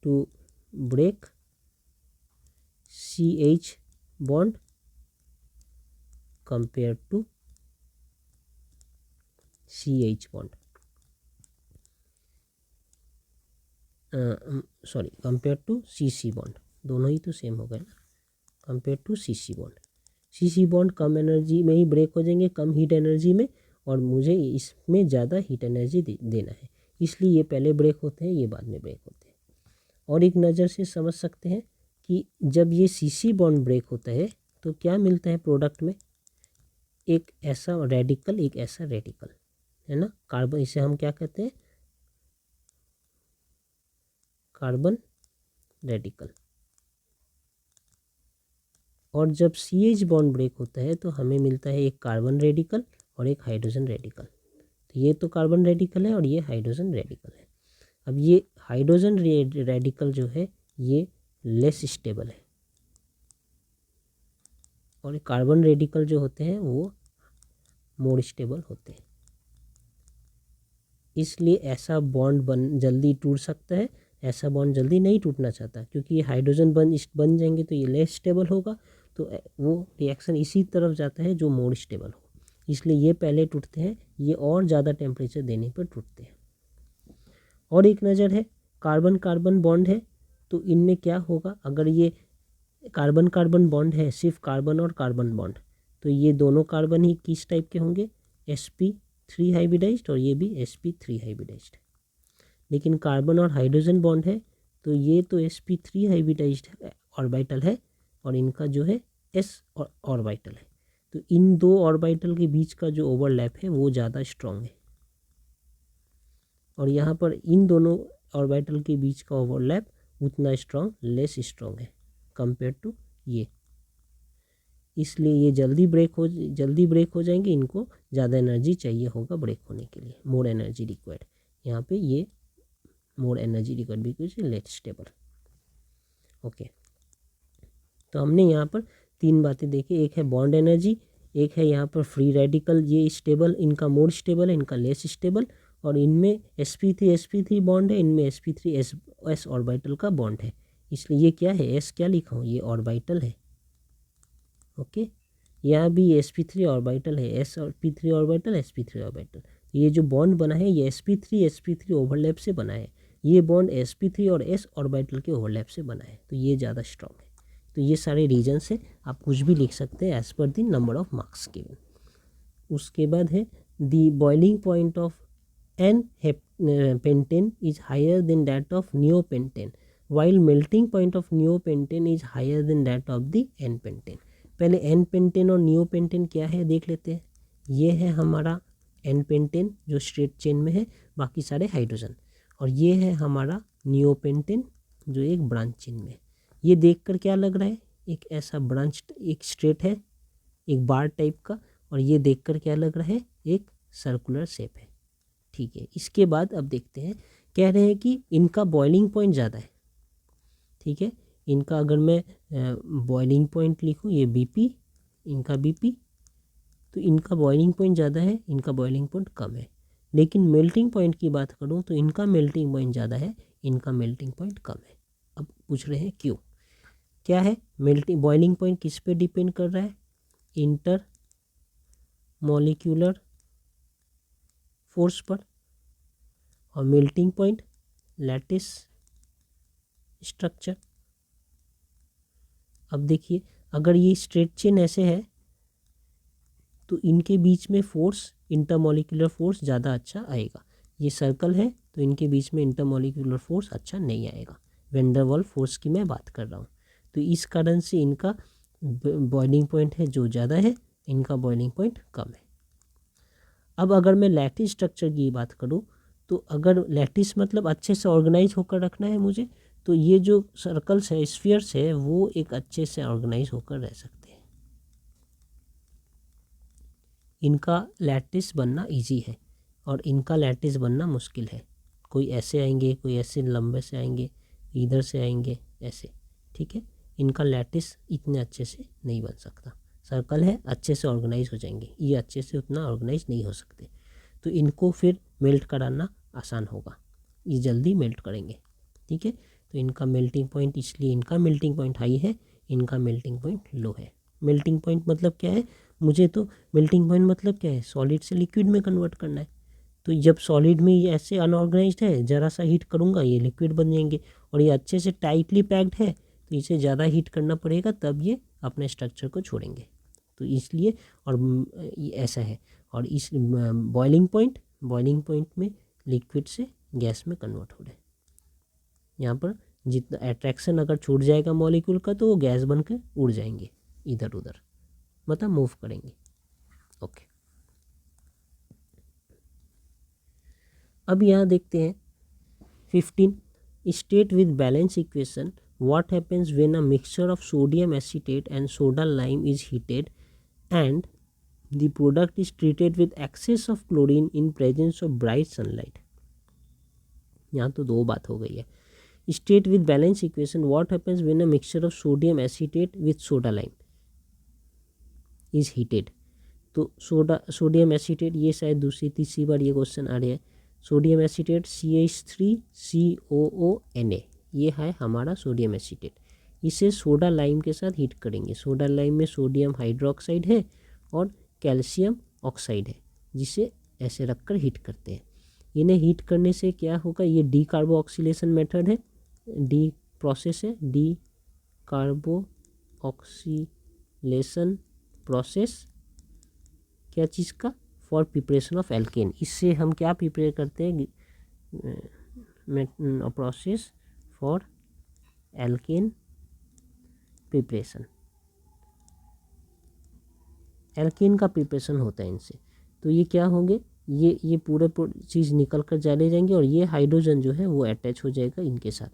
A: to break CH bond compared to CH bond, sorry compare to CC bond, दोनों ही तो सेम हो गए ना। Compare to CC bond, CC bond कम एनर्जी में ही ब्रेक हो जाएंगे, कम हीट एनर्जी में, और मुझे इसमें ज़्यादा हीट एनर्जी देना है, इसलिए ये पहले ब्रेक होते हैं, ये बाद में ब्रेक होते हैं। और एक नज़र से समझ सकते हैं कि जब ये CC बॉन्ड ब्रेक होता है तो क्या मिलता है प्रोडक्ट में, एक ऐसा रेडिकल, एक ऐसा रेडिकल, है ना, कार्बन, इसे हम क्या कहते हैं, कार्बन रेडिकल। और जब CH बॉन्ड ब्रेक होता है तो हमें मिलता है एक कार्बन रेडिकल और एक हाइड्रोजन रेडिकल। तो ये तो कार्बन रेडिकल है और ये हाइड्रोजन रेडिकल है। अब ये हाइड्रोजन रेडिकल जो है ये लेस स्टेबल है और कार्बन रेडिकल जो होते हैं वो मोर स्टेबल होते हैं, इसलिए ऐसा बॉन्ड जल्दी टूट सकता है, ऐसा बॉन्ड जल्दी नहीं टूटना चाहता, क्योंकि ये हाइड्रोजन बन जाएंगे तो ये लेस स्टेबल होगा, तो वो रिएक्शन इसी तरफ जाता है जो मोर स्टेबल हो। इसलिए ये पहले टूटते हैं, ये और ज़्यादा टेम्परेचर देने पर टूटते हैं। और एक नज़र है, कार्बन कार्बन बॉन्ड है, तो इनमें क्या होगा, अगर ये कार्बन कार्बन बॉन्ड है, सिर्फ कार्बन और कार्बन बॉन्ड, तो ये दोनों कार्बन ही किस टाइप के होंगे, sp3 हाइब्रिडाइज्ड, और ये भी sp3 हाइब्रिडाइज्ड। लेकिन कार्बन और हाइड्रोजन बॉन्ड है, तो ये तो sp3 हाइब्रिडाइज्ड ऑर्बिटल है और इनका जो है s ऑर्बिटल है। तो इन दो ऑर्बिटल के बीच का जो ओवरलैप है वो ज़्यादा स्ट्रॉन्ग है, और यहाँ पर इन दोनों ऑर्बिटल के बीच का ओवरलैप उतना स्ट्रॉन्ग, लेस स्ट्रॉन्ग है कंपेयर टू ये। इसलिए ये जल्दी ब्रेक हो जाएंगे, इनको ज़्यादा एनर्जी चाहिए होगा ब्रेक होने के लिए, मोर एनर्जी रिक्वायर्ड। यहाँ पे ये more energy required because less stable. Okay, तो हमने यहाँ पर तीन बातें देखी, एक है बॉन्ड एनर्जी, एक है यहाँ पर फ्री रेडिकल, ये स्टेबल, इनका मोर स्टेबल है, इनका लेस स्टेबल, और इनमें sp3 बॉन्ड है, इनमें sp3 s ऑर्बिटल का बॉन्ड है। इसलिए ये क्या है, s क्या लिखा हूँ, ये ऑर्बिटल है। ओके, यहाँ भी sp3 ऑर्बिटल है, sp3 ऑर्बिटल, sp3 ऑर्बिटल। ये जो बॉन्ड बना है ये sp3 ओवरलैप से बना है, ये बॉन्ड sp3 और s ऑर्बिटल के ओवरलैप से बना है, तो ये ज़्यादा स्ट्रॉन्ग है। तो ये सारे रीजन से आप कुछ भी लिख सकते हैं as per the number of marks given. उसके बाद है the boiling point of n pentane is higher than that of neopentane while melting point of neopentane is higher than that of the n pentane. पहले n pentane और neopentane क्या है देख लेते हैं। ये है हमारा एन पेंटेन जो स्ट्रेट चेन में है, बाकी सारे हाइड्रोजन, और ये है हमारा नियोपेंटेन जो एक ब्रांच चेन में है। ये देखकर क्या लग रहा है, एक ऐसा ब्रांच, एक स्ट्रेट है, एक बार टाइप का, और ये देखकर क्या लग रहा है, एक सर्कुलर शेप है। ठीक है, इसके बाद अब देखते हैं, कह रहे हैं कि इनका बॉइलिंग पॉइंट ज़्यादा है। ठीक है, इनका अगर मैं बॉइलिंग पॉइंट लिखूँ, ये BP, इनका BP, तो इनका बॉइलिंग पॉइंट ज़्यादा है, इनका बॉइलिंग पॉइंट कम है। लेकिन मेल्टिंग पॉइंट की बात करूँ तो इनका मेल्टिंग पॉइंट ज़्यादा है, इनका मेल्टिंग पॉइंट कम है। अब पूछ रहे हैं क्यों, क्या है, मेल्टिंग बॉइलिंग पॉइंट किस पे डिपेंड कर रहा है, इंटर मॉलिक्यूलर फोर्स पर, और मेल्टिंग पॉइंट लैटिस स्ट्रक्चर। अब देखिए, अगर ये स्ट्रेट चेन ऐसे है तो इनके बीच में फोर्स, इंटरमॉलिक्यूलर फोर्स ज़्यादा अच्छा आएगा। ये सर्कल है तो इनके बीच में इंटरमॉलिक्यूलर फोर्स अच्छा नहीं आएगा, वैन डर वाल्स फोर्स की मैं बात कर रहा हूँ। तो इस कारण से इनका बॉइलिंग पॉइंट है जो ज़्यादा है, इनका बॉइलिंग पॉइंट कम है। अब अगर मैं लैटिस स्ट्रक्चर की बात करूँ, तो अगर लैटिस मतलब अच्छे से ऑर्गेनाइज होकर रखना है मुझे, तो ये जो सर्कल्स है, स्फीयर्स है, वो एक अच्छे से ऑर्गेनाइज होकर रह सकते हैं। इनका लैटिस बनना इजी है और इनका लैटिस बनना मुश्किल है। कोई ऐसे आएंगे, कोई ऐसे लंबे से आएंगे, इधर से आएंगे, ऐसे। ठीक है, इनका लैटिस इतने अच्छे से नहीं बन सकता। सर्कल है, अच्छे से ऑर्गेनाइज हो जाएंगे, ये अच्छे से उतना ऑर्गेनाइज नहीं हो सकते, तो इनको फिर मेल्ट कराना आसान होगा, ये जल्दी मेल्ट करेंगे। ठीक है, तो इनका मेल्टिंग पॉइंट, इसलिए इनका मेल्टिंग पॉइंट हाई है, इनका मेल्टिंग पॉइंट लो है। मेल्टिंग पॉइंट मतलब क्या है, मुझे तो मेल्टिंग पॉइंट मतलब क्या है, सॉलिड से लिक्विड में कन्वर्ट करना है। तो जब सॉलिड में ये ऐसे अनऑर्गेनाइज्ड है, ज़रा सा हीट करूँगा ये लिक्विड बन जाएंगे, और ये अच्छे से टाइटली पैक्ड है तो इसे ज़्यादा हीट करना पड़ेगा तब ये अपने स्ट्रक्चर को छोड़ेंगे। तो इसलिए, और ये ऐसा है, और इस बॉइलिंग पॉइंट में लिक्विड से गैस में कन्वर्ट हो रहे हैं। यहाँ पर जितना अट्रैक्शन अगर छूट जाएगा मॉलिक्यूल का तो वो गैस बन के उड़ जाएंगे इधर उधर, मतलब मूव करेंगे। ओके, अब यहाँ देखते हैं 15, state with balance equation what happens when a mixture of sodium acetate and soda lime is heated and the product is treated with excess of chlorine in presence of bright sunlight। यहाँ तो दो बात हो गई है। State with balance equation what happens when a mixture of sodium acetate with soda lime is heated। तो sodium acetate, ये शायद दूसरी तीसरी बार ये क्वेश्चन आ रहा है। सोडियम एसीटेट CH3COONA, ये है हमारा सोडियम एसीटेट। इसे सोडा लाइम के साथ हीट करेंगे। सोडा लाइम में सोडियम हाइड्रोक्साइड है और कैल्शियम ऑक्साइड है जिसे ऐसे रखकर हीट करते हैं। इन्हें हीट करने से क्या होगा, ये डी कार्बोक्सिलेशन मेथड है, डी प्रोसेस है, डी कार्बोक्सिलेशन प्रोसेस क्या चीज़ का, फॉर प्रिपरेशन ऑफ एल्केन। इससे हम क्या प्रिपेयर करते हैं, process for alkane preparation, alkane का प्रिपरेशन होता है इनसे। तो ये क्या होंगे, ये पूरे चीज़ निकल कर चले जाएंगे और ये हाइड्रोजन जो है वो अटैच हो जाएगा इनके साथ।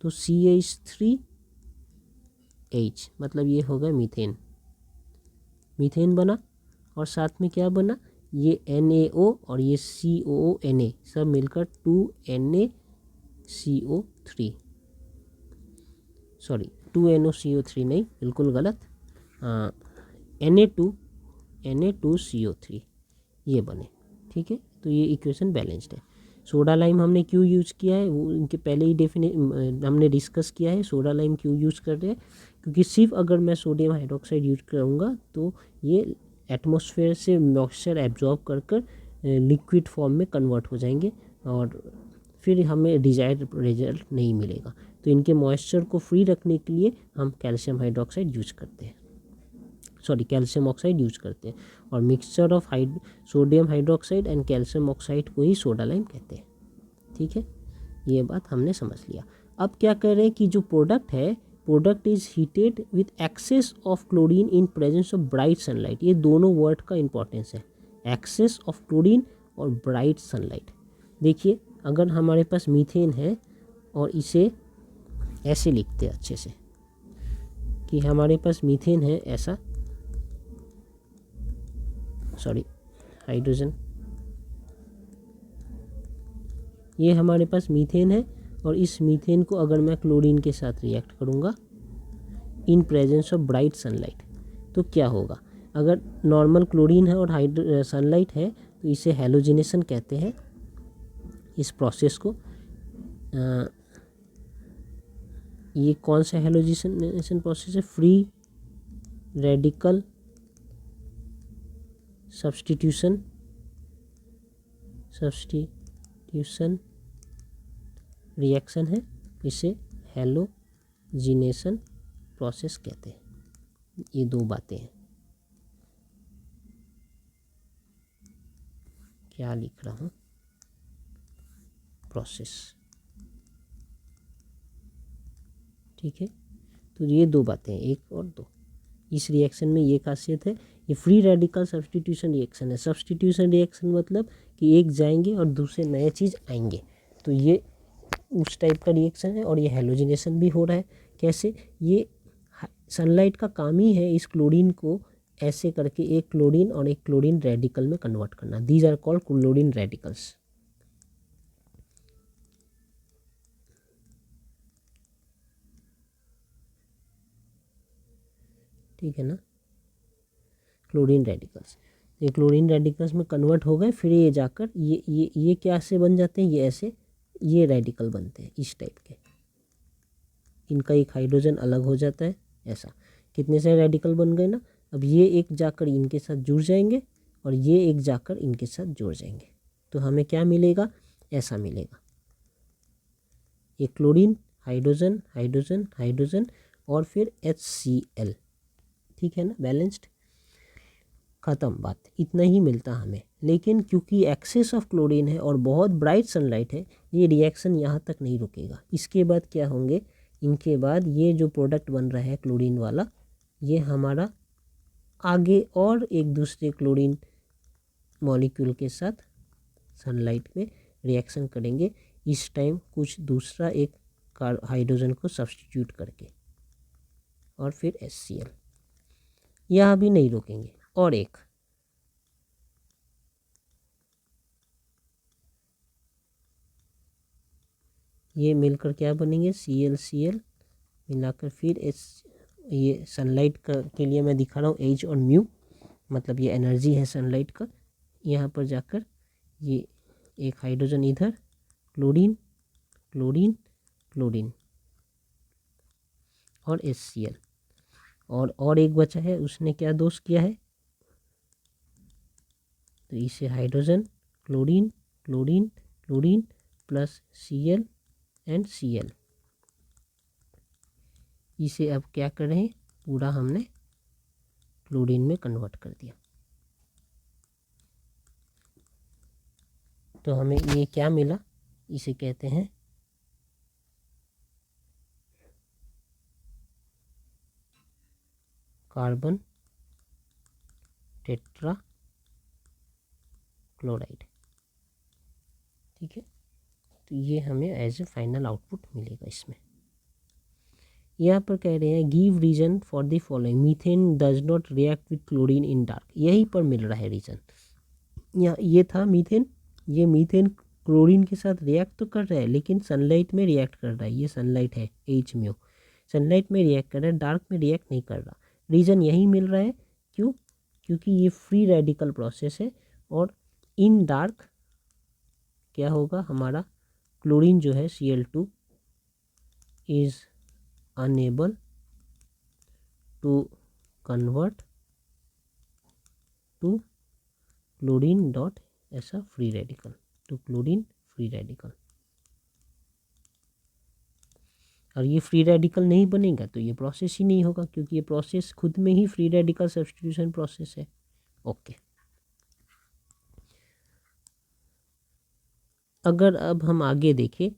A: तो CH3H मतलब ये होगा मीथेन, मीथेन बना। और साथ में क्या बना, ये NaO और ये COO सब मिलकर 2NaCO3, सॉरी 2NoCO3 नहीं, बिल्कुल गलत, Na2CO3 ये बने। ठीक है, तो ये इक्वेशन बैलेंस्ड है। सोडा लाइम हमने क्यों यूज़ किया है वो इनके पहले ही हमने डिस्कस किया है। सोडा लाइम क्यों यूज़ कर रहे हैं, क्योंकि सिर्फ अगर मैं सोडियम हाइड्रोक्साइड यूज करूँगा तो ये एटमॉस्फेयर से मॉइस्चर एब्जॉर्ब कर लिक्विड फॉर्म में कन्वर्ट हो जाएंगे और फिर हमें डिजायर्ड रिजल्ट नहीं मिलेगा। तो इनके मॉइस्चर को फ्री रखने के लिए हम कैल्शियम हाइड्रोक्साइड यूज करते हैं, सॉरी कैल्शियम ऑक्साइड यूज करते हैं। और mixture of sodium hydroxide and calcium oxide को ही सोडा लाइम कहते हैं। ठीक है, ये बात हमने समझ लिया। अब क्या कर रहे हैं कि जो प्रोडक्ट है, product is heated with access of chlorine in presence of bright sunlight. ये दोनों वर्ड का इंपॉर्टेंस है, एक्सेस ऑफ क्लोरीन और ब्राइट सनलाइट। देखिए अगर हमारे पास मीथेन है और इसे ऐसे लिखते हैं अच्छे से कि हमारे पास मीथेन है ऐसा, सॉरी हाइड्रोजन, ये हमारे पास मीथेन है और इस मीथेन को अगर मैं क्लोरीन के साथ रिएक्ट करूँगा इन प्रेजेंस ऑफ ब्राइट सनलाइट तो क्या होगा। अगर नॉर्मल क्लोरीन है और सनलाइट है तो इसे हैलोजिनेशन कहते हैं इस प्रोसेस को। ये कौन सा हैलोजिनेशन प्रोसेस है, फ्री रेडिकल सब्स्टिट्यूशन रिएक्शन है, इसे हैलोजिनेशन प्रोसेस कहते हैं। ये दो बातें हैं, क्या लिख रहा हूँ, प्रोसेस। ठीक है, तो ये दो बातें हैं, एक और दो। इस रिएक्शन में ये खासियत है, ये फ्री रेडिकल सब्स्टिट्यूशन रिएक्शन है। सब्स्टिट्यूशन रिएक्शन मतलब कि एक जाएंगे और दूसरे नए चीज़ आएंगे, तो ये उस टाइप का रिएक्शन है। और ये हैलोजिनेशन भी हो रहा है। कैसे, ये सनलाइट का काम ही है इस क्लोरीन को ऐसे करके एक क्लोरीन और एक क्लोरीन रेडिकल में कन्वर्ट करना। These are called chlorine radicals. ठीक है ना, क्लोरीन रेडिकल्स, ये क्लोरीन रेडिकल्स में कन्वर्ट हो गए, फिर ये जाकर ये क्या से बन जाते हैं, ये ऐसे ये रेडिकल बनते हैं इस टाइप के। इनका एक हाइड्रोजन अलग हो जाता है ऐसा। कितने सारे रेडिकल बन गए ना। अब ये एक जाकर इनके साथ जुड़ जाएंगे और ये एक जाकर इनके साथ जुड़ जाएंगे, तो हमें क्या मिलेगा, ऐसा मिलेगा। ये क्लोरीन, हाइड्रोजन हाइड्रोजन हाइड्रोजन और फिर HCl। ठीक है ना, बैलेंस्ड, ख़त्म बात, इतना ही मिलता हमें। लेकिन क्योंकि एक्सेस ऑफ क्लोरीन है और बहुत ब्राइट सनलाइट है, ये रिएक्शन यहाँ तक नहीं रुकेगा। इसके बाद क्या होंगे, इनके बाद ये जो प्रोडक्ट बन रहा है क्लोरीन वाला, ये हमारा आगे और एक दूसरे क्लोरीन मॉलिक्यूल के साथ सनलाइट में रिएक्शन करेंगे, इस टाइम कुछ दूसरा एक हाइड्रोजन को सब्स्टिट्यूट करके, और फिर HCl। यहाँ भी नहीं रुकेंगे, और एक ये मिलकर क्या बनेंगे, ClCl मिलाकर फिर ये सनलाइट का के लिए मैं दिखा रहा हूँ H और म्यू, मतलब ये एनर्जी है सनलाइट का। यहाँ पर जाकर ये एक हाइड्रोजन इधर, क्लोरीन क्लोरीन क्लोरीन और HCl, और एक बचा है, उसने क्या दोष किया है, तो इसे hydrogen, chlorine chlorine chlorine plus Cl and Cl, इसे अब क्या कर रहे हैं, पूरा हमने क्लोरीन में कन्वर्ट कर दिया। तो हमें ये क्या मिला, इसे कहते हैं कार्बन टेट्रा क्लोराइड। ठीक है, तो ये हमें एज ए फाइनल आउटपुट मिलेगा। इसमें यहाँ पर कह रहे हैं give reason for the following, methane does not react with chlorine in dark. यहीं पर मिल रहा है रीजन। यहाँ ये था मीथेन, ये मीथेन क्लोरीन के साथ रिएक्ट तो कर रहा है लेकिन सनलाइट में रिएक्ट कर रहा है। ये सनलाइट है HMO, सनलाइट में रिएक्ट कर रहा है, डार्क में रिएक्ट नहीं कर रहा। रीज़न यही मिल रहा है, क्यों, क्योंकि ये फ्री रेडिकल प्रोसेस है और इन डार्क क्या होगा, हमारा क्लोरीन जो है Cl2 is unable to convert to chlorine dot ऐसा free radical, to chlorine free radical. और ये फ्री रेडिकल नहीं बनेगा तो ये प्रोसेस ही नहीं होगा, क्योंकि ये प्रोसेस खुद में ही फ्री रेडिकल सब्स्टिट्यूशन प्रोसेस है। ओके, अगर अब हम आगे देखें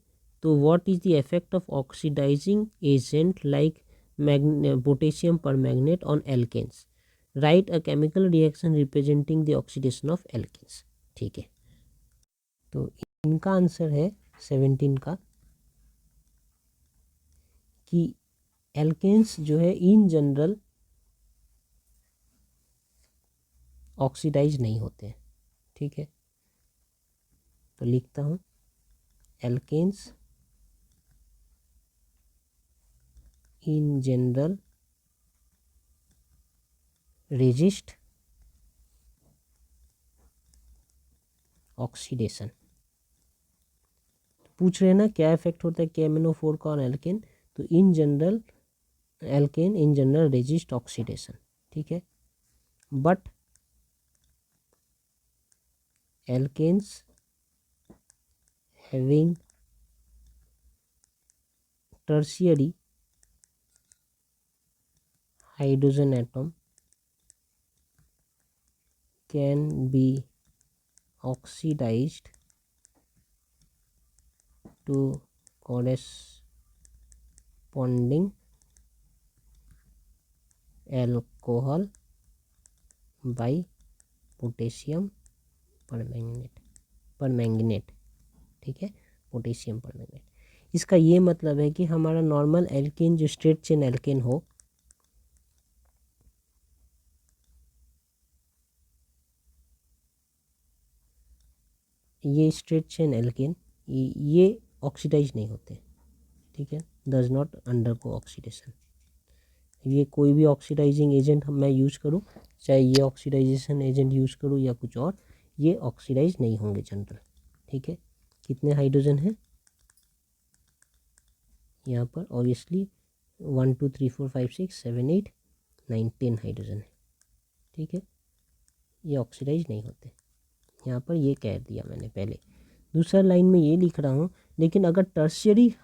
A: तो what is the effect of oxidising agent like potassium permanganate on alkanes, write a chemical reaction representing the oxidation of alkanes. ठीक है, तो इनका आंसर है 17 का कि एल्केन्स जो है इन जनरल ऑक्सीडाइज नहीं होते हैं। ठीक है, तो लिखता हूँ alkanes in general resist oxidation. पूछ रहे हैं ना क्या इफेक्ट होता है KMnO4 का ऑन एल्केन, तो in general alkane in general resist oxidation. ठीक है, but alkanes having tertiary hydrogen atom can be oxidized to corresponding alcohol by potassium permanganate. ठीक है, पोटेशियम परमैंगनेट। इसका ये मतलब है कि हमारा नॉर्मल एल्केन जो स्ट्रेट चेन एल्केन हो, ये स्ट्रेट चेन एल्केन ये ऑक्सीडाइज नहीं होते। ठीक है, डज नॉट अंडरगो ऑक्सीडेशन। ये कोई भी ऑक्सीडाइजिंग एजेंट मैं यूज़ करूँ, चाहे ये ऑक्सीडाइजेशन एजेंट यूज़ करूँ या कुछ और, ये ऑक्सीडाइज नहीं होंगे जनरल। ठीक है, कितने हाइड्रोजन हैं यहाँ पर, ऑब्वियसली 1 2 3 4 5 6 7 8 9 10 हाइड्रोजन है। ठीक है, ये ऑक्सीडाइज नहीं होते, यहाँ पर ये कह दिया मैंने पहले। दूसरा लाइन में ये लिख रहा हूँ, लेकिन अगर टर्शियरी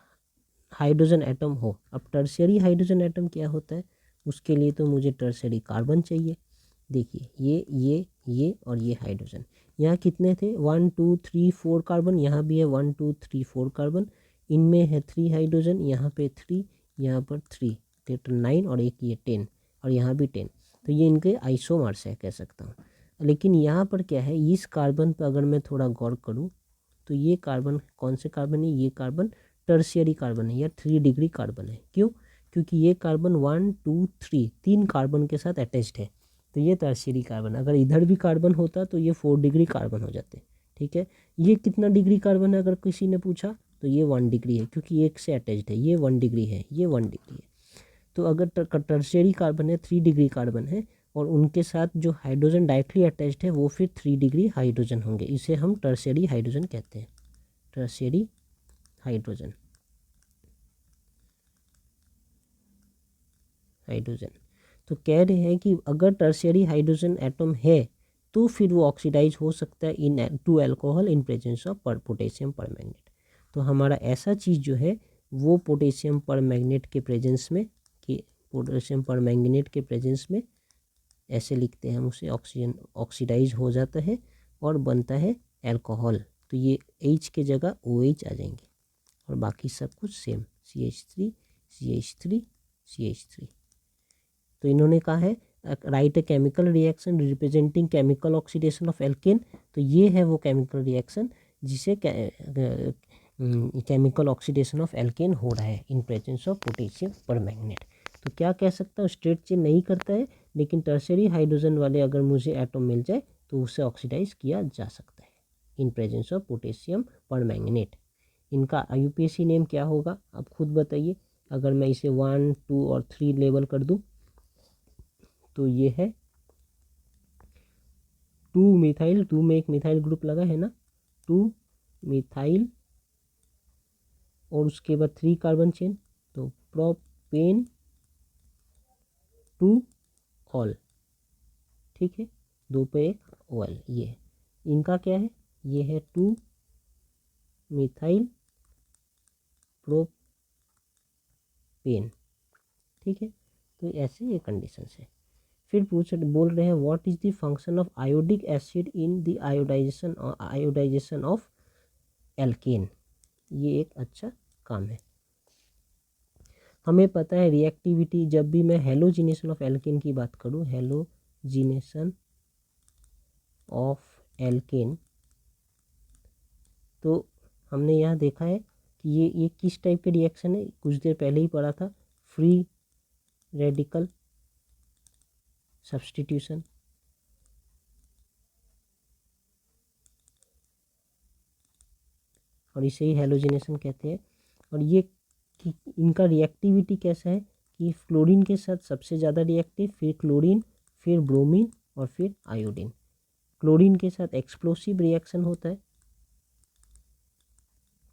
A: हाइड्रोजन एटम हो, अब टर्शियरी हाइड्रोजन एटम क्या होता है, उसके लिए तो मुझे टर्शियरी कार्बन चाहिए। देखिए ये और ये हाइड्रोजन, यहाँ कितने थे 1 2 3 4 कार्बन, यहाँ भी है 1 2 3 4 कार्बन, इनमें है 3 हाइड्रोजन, यहाँ पे 3, यहाँ पर 3, टोटल 9 और एक ये 10 और यहाँ भी 10। तो ये इनके आइसोमर्स है कह सकता हूँ। लेकिन यहाँ पर क्या है, इस कार्बन पर अगर मैं थोड़ा गौर करूँ तो ये कार्बन कौन से कार्बन है, ये कार्बन टर्शियरी कार्बन है या 3 डिग्री कार्बन है। क्यों, क्योंकि ये कार्बन 1 2 3 3 कार्बन के साथ अटैच्ड है, तो ये टर्शियरी कार्बन। अगर इधर भी कार्बन होता तो ये 4 डिग्री कार्बन हो जाते। ठीक है, ये कितना डिग्री कार्बन है अगर किसी ने पूछा, तो ये 1 डिग्री है, क्योंकि एक से अटैच्ड है, ये 1 डिग्री है, ये 1 डिग्री है। तो अगर टर्शियरी कार्बन है 3 डिग्री कार्बन है और उनके साथ जो हाइड्रोजन डायरेक्टली अटैच्ड है वो फिर 3 डिग्री हाइड्रोजन होंगे, इसे हम टर्शियरी हाइड्रोजन कहते हैं, टर्शियरी हाइड्रोजन। तो कह रहे हैं कि अगर टर्शियरी हाइड्रोजन एटम है तो फिर वो ऑक्सीडाइज हो सकता है into alcohol in presence of potassium permanganate. तो हमारा ऐसा चीज़ जो है वो पोटेशियम परमैंगनेट के प्रेजेंस में कि पोटेशियम परमैंगनेट के प्रेजेंस में ऐसे लिखते हैं हम उसे, ऑक्सीजन ऑक्सीडाइज हो जाता है और बनता है अल्कोहल। तो ये H के जगह OH आ जाएंगे और बाकी सब कुछ सेम CH3 CH3 CH3। तो इन्होंने कहा है right a chemical reaction representing chemical oxidation of alkane. तो ये है वो केमिकल रिएक्शन जिसे केमिकल ऑक्सीडेशन ऑफ एल्केन हो रहा है इन प्रेजेंस ऑफ पोटेशियम परमैंगनेट। तो क्या कह सकता हूँ, स्ट्रेट चेन नहीं करता है, लेकिन टर्शरी हाइड्रोजन वाले अगर मुझे एटम मिल जाए तो उसे ऑक्सीडाइज किया जा सकता है इन प्रेजेंस ऑफ पोटेशियम परमैंगनेट। इनका IUPAC नेम क्या होगा आप खुद बताइए। अगर मैं इसे 1 2 और 3 लेबल कर दूं तो ये है 2 मिथाइल, 2 में एक मिथाइल ग्रुप लगा है ना, 2 मिथाइल और उसके बाद 3 कार्बन चेन, तो प्रोपेन 2 ऑल, ठीक है, 2 पे एक OL। ये इनका क्या है, ये है 2 मिथाइल प्रोपेन, ठीक है। तो ऐसे ये कंडीशन है। फिर बोल रहे हैं what is the function of iodic acid in the iodisation of alkane. ये एक अच्छा काम है। हमें पता है रिएक्टिविटी, जब भी मैं हेलोजिनेशन ऑफ एल्केन की बात करूं, हेलोजिनेशन ऑफ एल्केन, तो हमने यहाँ देखा है कि ये किस टाइप के रिएक्शन है, कुछ देर पहले ही पढ़ा था, फ्री रेडिकल सब्स्टिट्यूशन। और इसे ही हेलोजिनेशन कहते हैं। और ये कि इनका रिएक्टिविटी कैसा है कि क्लोरीन के साथ सबसे ज़्यादा रिएक्टिव, फिर क्लोरीन, फिर ब्रोमीन और फिर आयोडीन। क्लोरीन के साथ एक्सप्लोसिव रिएक्शन होता है,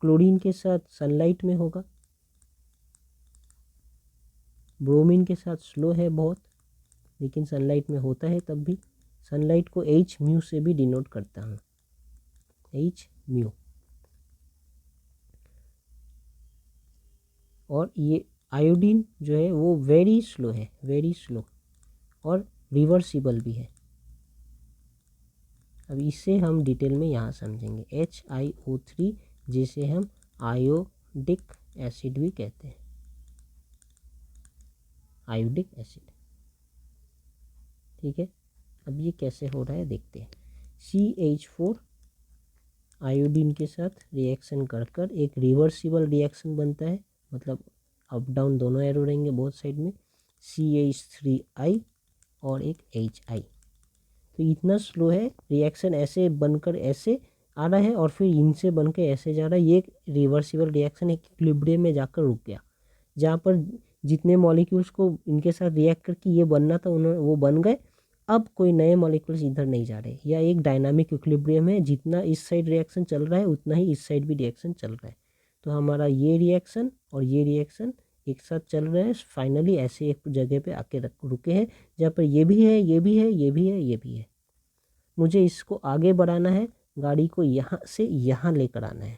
A: क्लोरीन के साथ सनलाइट में होगा, ब्रोमीन के साथ स्लो है बहुत लेकिन सनलाइट में होता है तब भी। सनलाइट को H म्यू से भी डिनोट करता हूँ, H म्यू। और ये आयोडीन जो है वो वेरी स्लो है, वेरी स्लो, और रिवर्सिबल भी है। अब इसे हम डिटेल में यहाँ समझेंगे। HiO3 जिसे हम आयोडिक एसिड भी कहते हैं, आयोडिक एसिड, ठीक है। अब ये कैसे हो रहा है देखते हैं। CH4 आयोडीन के साथ रिएक्शन कर कर एक रिवर्सिबल रिएक्शन बनता है, मतलब अप डाउन दोनों एरो रहेंगे बोथ साइड में, CH3I और एक HI। तो इतना स्लो है रिएक्शन, ऐसे बनकर ऐसे आ रहा है और फिर इनसे बनकर ऐसे जा रहा है। ये एक रिवर्सिबल रिएक्शन एक इक्विलिब्रियम में जाकर रुक गया, जहाँ पर जितने मॉलिक्यूल्स को इनके साथ रिएक्ट करके ये बनना था उन्होंने वो बन गए। अब कोई नए मॉलिक्यूल्स इधर नहीं जा रहे, या एक डायनामिक इक्विलिब्रियम है, जितना इस साइड रिएक्शन चल रहा है उतना ही इस साइड भी रिएक्शन चल रहा है। तो हमारा ये रिएक्शन और ये रिएक्शन एक साथ चल रहे हैं, फाइनली ऐसे एक जगह पे आके रुके हैं जहाँ पर ये भी है, ये भी है, ये भी है, ये भी है। मुझे इसको आगे बढ़ाना है, गाड़ी को यहाँ से यहाँ लेकर आना है।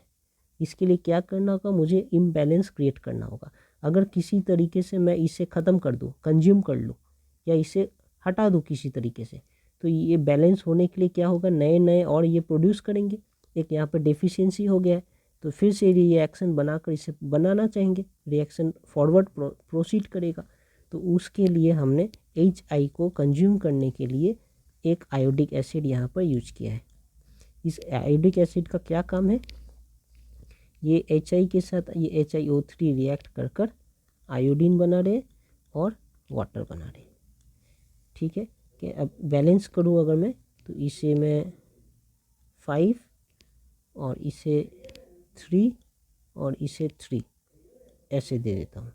A: इसके लिए क्या करना होगा, मुझे इम्बैलेंस क्रिएट करना होगा। अगर किसी तरीके से मैं इसे ख़त्म कर दूँ, कंज्यूम कर लूँ, या इसे हटा दूँ किसी तरीके से, तो ये बैलेंस होने के लिए क्या होगा, नए नए और ये प्रोड्यूस करेंगे। एक यहाँ पर डेफिशिएंसी हो गया है, तो फिर से रिएक्शन बनाकर इसे बनाना चाहेंगे, रिएक्शन फॉरवर्ड प्रोसीड करेगा। तो उसके लिए हमने HI को कंज्यूम करने के लिए एक आयोडिक एसिड यहाँ पर यूज किया है। इस आयोडिक एसिड का क्या काम है, ये HI के साथ ये HiO3 रिएक्ट कर कर आयोडीन बना रहे और वाटर बना रहे, ठीक है। कि अब बैलेंस करूँ अगर मैं, तो इसे मैं 5 और इसे 3 और इसे 3 ऐसे दे देता हूँ,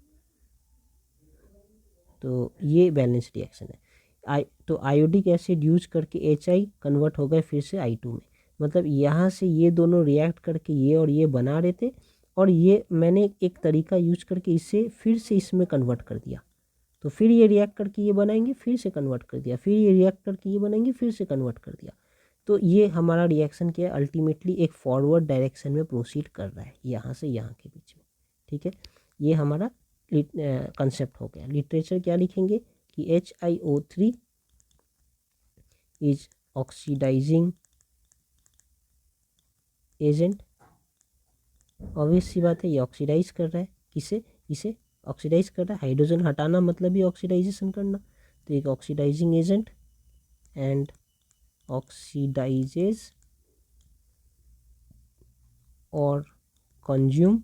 A: तो ये बैलेंस रिएक्शन है। तो आयोडिक एसिड यूज करके HI कन्वर्ट हो गए फिर से I2 में, मतलब यहाँ से ये दोनों रिएक्ट करके ये और ये बना रहे थे, और ये मैंने एक तरीका यूज करके इसे फिर से इसमें कन्वर्ट कर दिया, तो फिर ये रिएक्ट करके ये बनाएंगे, फिर से कन्वर्ट कर दिया, फिर ये रिएक्ट करके ये बनाएंगे, फिर से कन्वर्ट कर दिया। तो ये हमारा रिएक्शन क्या है, अल्टीमेटली एक फॉरवर्ड डायरेक्शन में प्रोसीड कर रहा है, यहाँ से यहाँ के बीच में। ठीक है, ये हमारा कंसेप्ट हो गया। लिटरेचर क्या लिखेंगे कि HiO3 is oxidizing agent. Obvious सी बात है, ये ऑक्सीडाइज कर रहा है, किसे, इसे ऑक्सीडाइज कर रहा है। हाइड्रोजन हटाना मतलब ही ऑक्सीडाइजेशन करना, तो एक ऑक्सीडाइजिंग एजेंट एंड ऑक्सीडाइजेज और कंज्यूम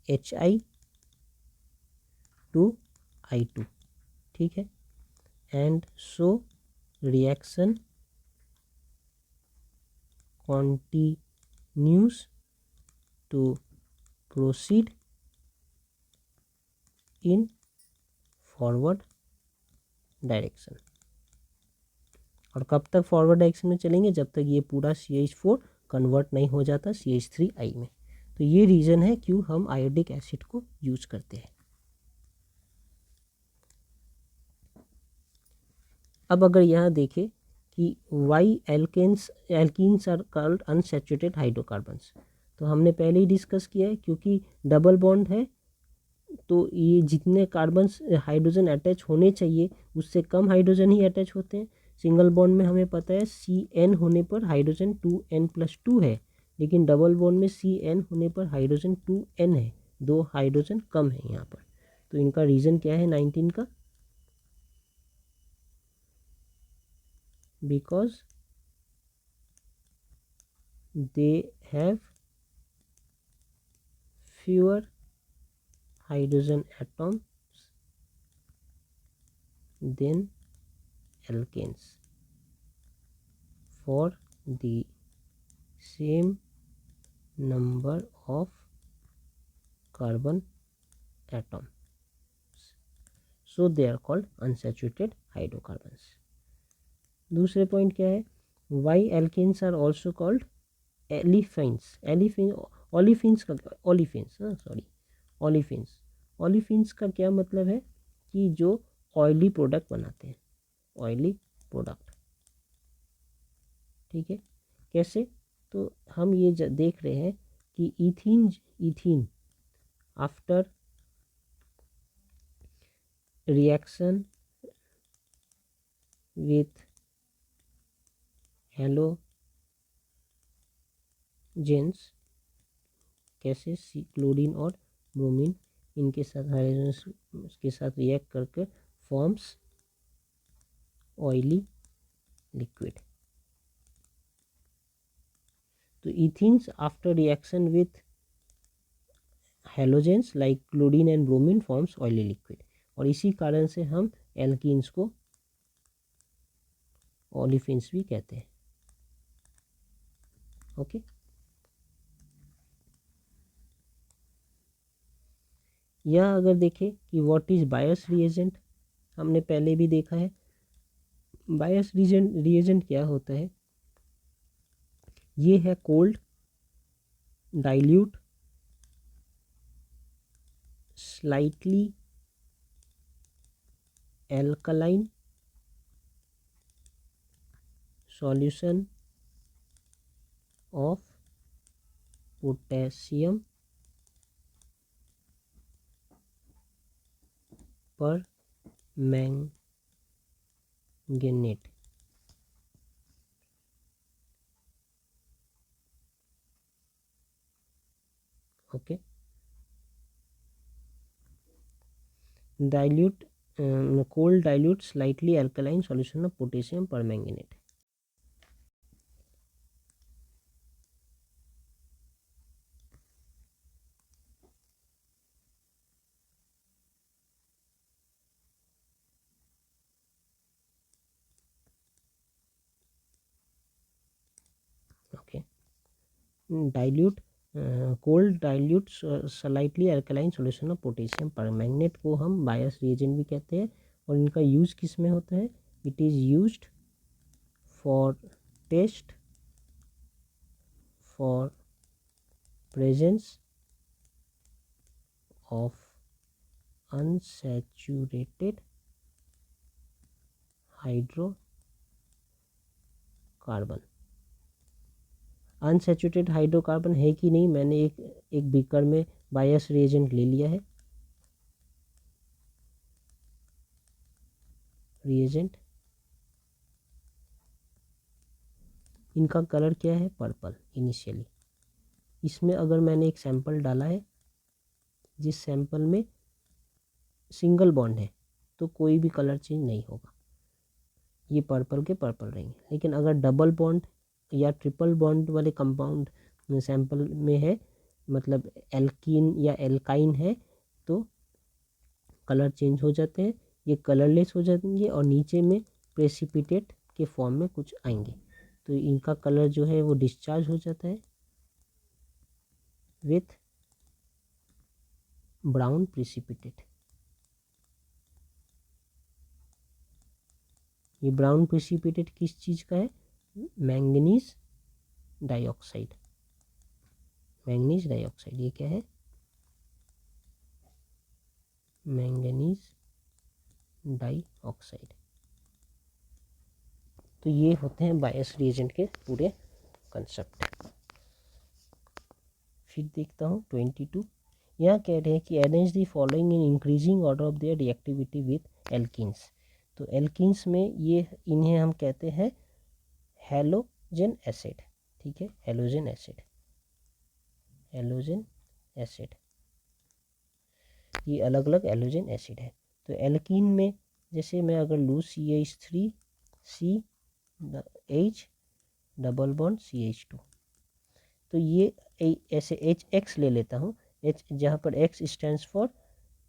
A: Hi2I2। ठीक है, and so reaction continues to proceed in forward direction. और कब तक फॉरवर्ड डायरेक्शन में चलेंगे, जब तक ये पूरा CH4 कन्वर्ट नहीं हो जाता CH3I में। तो ये रीज़न है क्यों हम आयोडिक एसिड को यूज करते हैं। अब अगर यहाँ देखें कि why alkenes are called unsaturated hydrocarbons, तो हमने पहले ही डिस्कस किया है, क्योंकि डबल बॉन्ड है तो ये जितने कार्बन्स हाइड्रोजन अटैच होने चाहिए उससे कम हाइड्रोजन ही अटैच होते हैं। सिंगल बॉन्ड में हमें पता है CN होने पर हाइड्रोजन 2n+2 है, लेकिन डबल बॉन्ड में CN होने पर हाइड्रोजन 2n है, 2 हाइड्रोजन कम है यहाँ पर। तो इनका रीज़न क्या है 19 का, because they have fewer hydrogen atoms than alkanes for the same number of carbon atoms, so they are called unsaturated hydrocarbons। दूसरे पॉइंट क्या है, why alkanes are also called olefins. Olefins का ओलिफिन्स का क्या मतलब है कि जो ऑयली प्रोडक्ट बनाते हैं, ऑयली प्रोडक्ट। ठीक है, कैसे, तो हम ये देख रहे हैं कि ethene after reaction with halogens, कैसे, क्लोरीन और ब्रोमीन इनके साथ हाइड्रोजन के साथ रिएक्ट करके फॉर्म्स ऑयली लिक्विड। तो ethenes after reaction with halogens like chlorine and bromine forms oily liquid, और इसी कारण से हम एल्कीन्स को ओलिफिन्स भी कहते हैं। ओके, यह अगर देखें कि व्हाट इज बायस रिएजेंट, हमने पहले भी देखा है। बायस रिएजेंट क्या होता है, ये है cold dilute slightly alkaline solution of potassium permanganate. Okay, dilute cold dilute slightly alkaline solution of potassium permanganate. Okay, dilute cold dilute slightly alkaline solution of potassium permanganate को हम बायस रिएजेंट भी कहते हैं, और इनका यूज किस में होता है, it is used for test for presence of unsaturated hydrocarbon. Unsaturated hydrocarbon है कि नहीं, मैंने एक बीकर में बायस रिएजेंट ले लिया है। रिएजेंट, इनका कलर क्या है, पर्पल इनिशियली। इसमें अगर मैंने एक सैंपल डाला है जिस सैंपल में सिंगल बॉन्ड है तो कोई भी कलर चेंज नहीं होगा, ये पर्पल के पर्पल रहेंगे। लेकिन अगर डबल बॉन्ड या ट्रिपल बॉन्ड वाले कंपाउंड सैंपल में है, मतलब एल्कीन या एल्काइन है, तो कलर चेंज हो जाते हैं, ये कलरलेस हो जाएंगे और नीचे में प्रेसिपिटेट के फॉर्म में कुछ आएंगे। तो इनका कलर जो है वो डिस्चार्ज हो जाता है विथ ब्राउन प्रेसिपिटेट। ये ब्राउन प्रेसिपिटेट किस चीज़ का है, मैंगनीज डाइऑक्साइड। मैंगनीज डाइऑक्साइड ये क्या है, मैंगनीज डाइऑक्साइड। तो ये होते हैं बायस रिएजेंट के पूरे कंसेप्ट। फिर देखता हूँ 22। यहाँ कह रहे हैं कि arrange the following in increasing order of their reactivity with alkenes. तो एल्कीन्स में ये इन्हें हम कहते हैं हैलोजन एसिड। ठीक है, हैलोजन एसिड, हैलोजन एसिड, ये अलग अलग हैलोजन एसिड है। तो एल्कीन में जैसे मैं अगर लूँ CH3 CH double bond CH2, तो ये ऐसे HX ले लेता हूँ, H जहाँ पर X स्टैंड्स फॉर,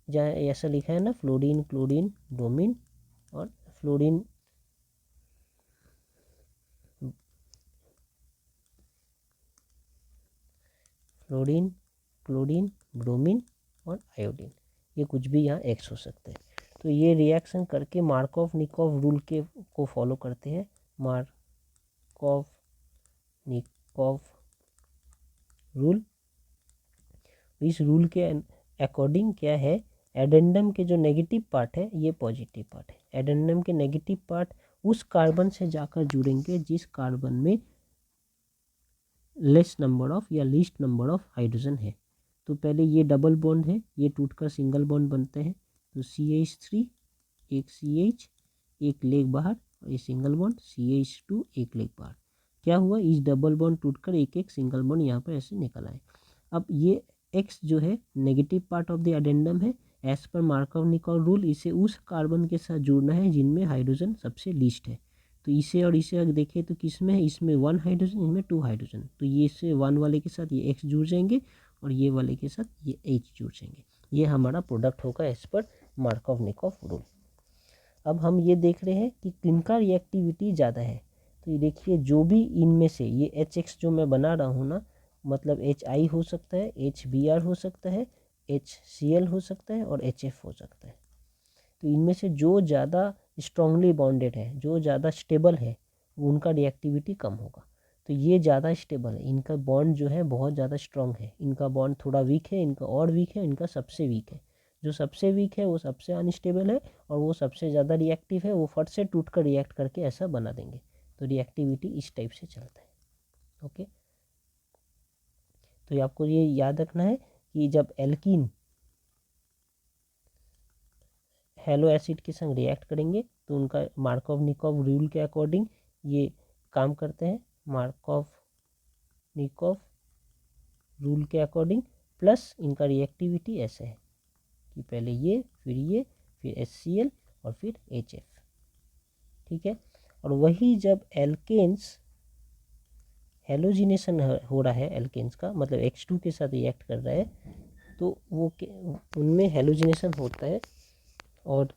A: जहाँ ऐसा लिखा है ना फ्लोरीन, क्लोरीन, ब्रोमीन, और फ्लोरीन फ्लोरीन, क्लोरीन, ब्रोमीन और आयोडीन, ये कुछ भी यहाँ X हो सकते हैं। तो ये रिएक्शन करके मार्कोव निकोव रूल को फॉलो करते हैं। मार्कोव निकोव रूल, इस रूल के अकॉर्डिंग क्या है, एडेंडम के जो नेगेटिव पार्ट है ये पॉजिटिव पार्ट है। एडेंडम के नेगेटिव पार्ट उस कार्बन से जाकर जुड़ेंगे जिस कार्बन में लेस नंबर ऑफ या लीस्ट नंबर ऑफ हाइड्रोजन है। तो पहले ये डबल बॉन्ड है, ये टूटकर सिंगल बॉन्ड बनते हैं। तो CH3 एक CH एक लेग बाहर, और ये सिंगल बॉन्ड CH2 एक लेग बाहर। क्या हुआ, इस डबल बॉन्ड टूटकर एक एक सिंगल बॉन्ड यहाँ पर ऐसे निकल आए। अब ये X जो है negative part of the addendum है। एज पर मार्कोव निकोव रूल इसे उस कार्बन के साथ जुड़ना है जिनमें हाइड्रोजन सबसे लीस्ट है। तो इसे और इसे अगर देखें तो किस में है, इसमें 1 हाइड्रोजन, इसमें 2 हाइड्रोजन। तो ये से 1 वाले के साथ ये X जुड़ जाएंगे और ये वाले के साथ ये H जुड़ जाएंगे। ये हमारा प्रोडक्ट होगा एज पर मार्कोव निकोव रूल। अब हम ये देख रहे हैं कि किनका रिएक्टिविटी ज़्यादा है। तो ये देखिए, जो भी इनमें से ये HX जो मैं बना रहा हूँ ना, मतलब HI हो सकता है, HBr हो सकता है, HCl हो सकता है और HF हो सकता है। तो इनमें से जो ज़्यादा स्ट्रांगली बॉन्डेड है, जो ज़्यादा स्टेबल है, उनका रिएक्टिविटी कम होगा। तो ये ज़्यादा स्टेबल है, इनका बॉन्ड जो है बहुत ज़्यादा स्ट्रांग है। इनका बॉन्ड थोड़ा वीक है, इनका और वीक है, इनका सबसे वीक है। जो सबसे वीक है वो सबसे अनस्टेबल है, और वो सबसे ज़्यादा रिएक्टिव है, वो फट से टूट कर रिएक्ट करके ऐसा बना देंगे। तो रिएक्टिविटी इस टाइप से चलता है। ओके, तो आपको ये याद रखना है कि जब एल्कीन हेलो एसिड के संग रिएक्ट करेंगे तो उनका मार्कोव निकोव रूल के अकॉर्डिंग ये काम करते हैं। मार्कोव निकोव रूल के अकॉर्डिंग, प्लस इनका रिएक्टिविटी ऐसे है कि पहले ये, फिर HCl और फिर HF। ठीक है, और वही जब एल्केन्स हेलोजिनेशन हो रहा है, एल्केन्स का मतलब H2 के साथ रिएक्ट कर रहा है, तो वो उनमें हेलोजिनेशन होता है और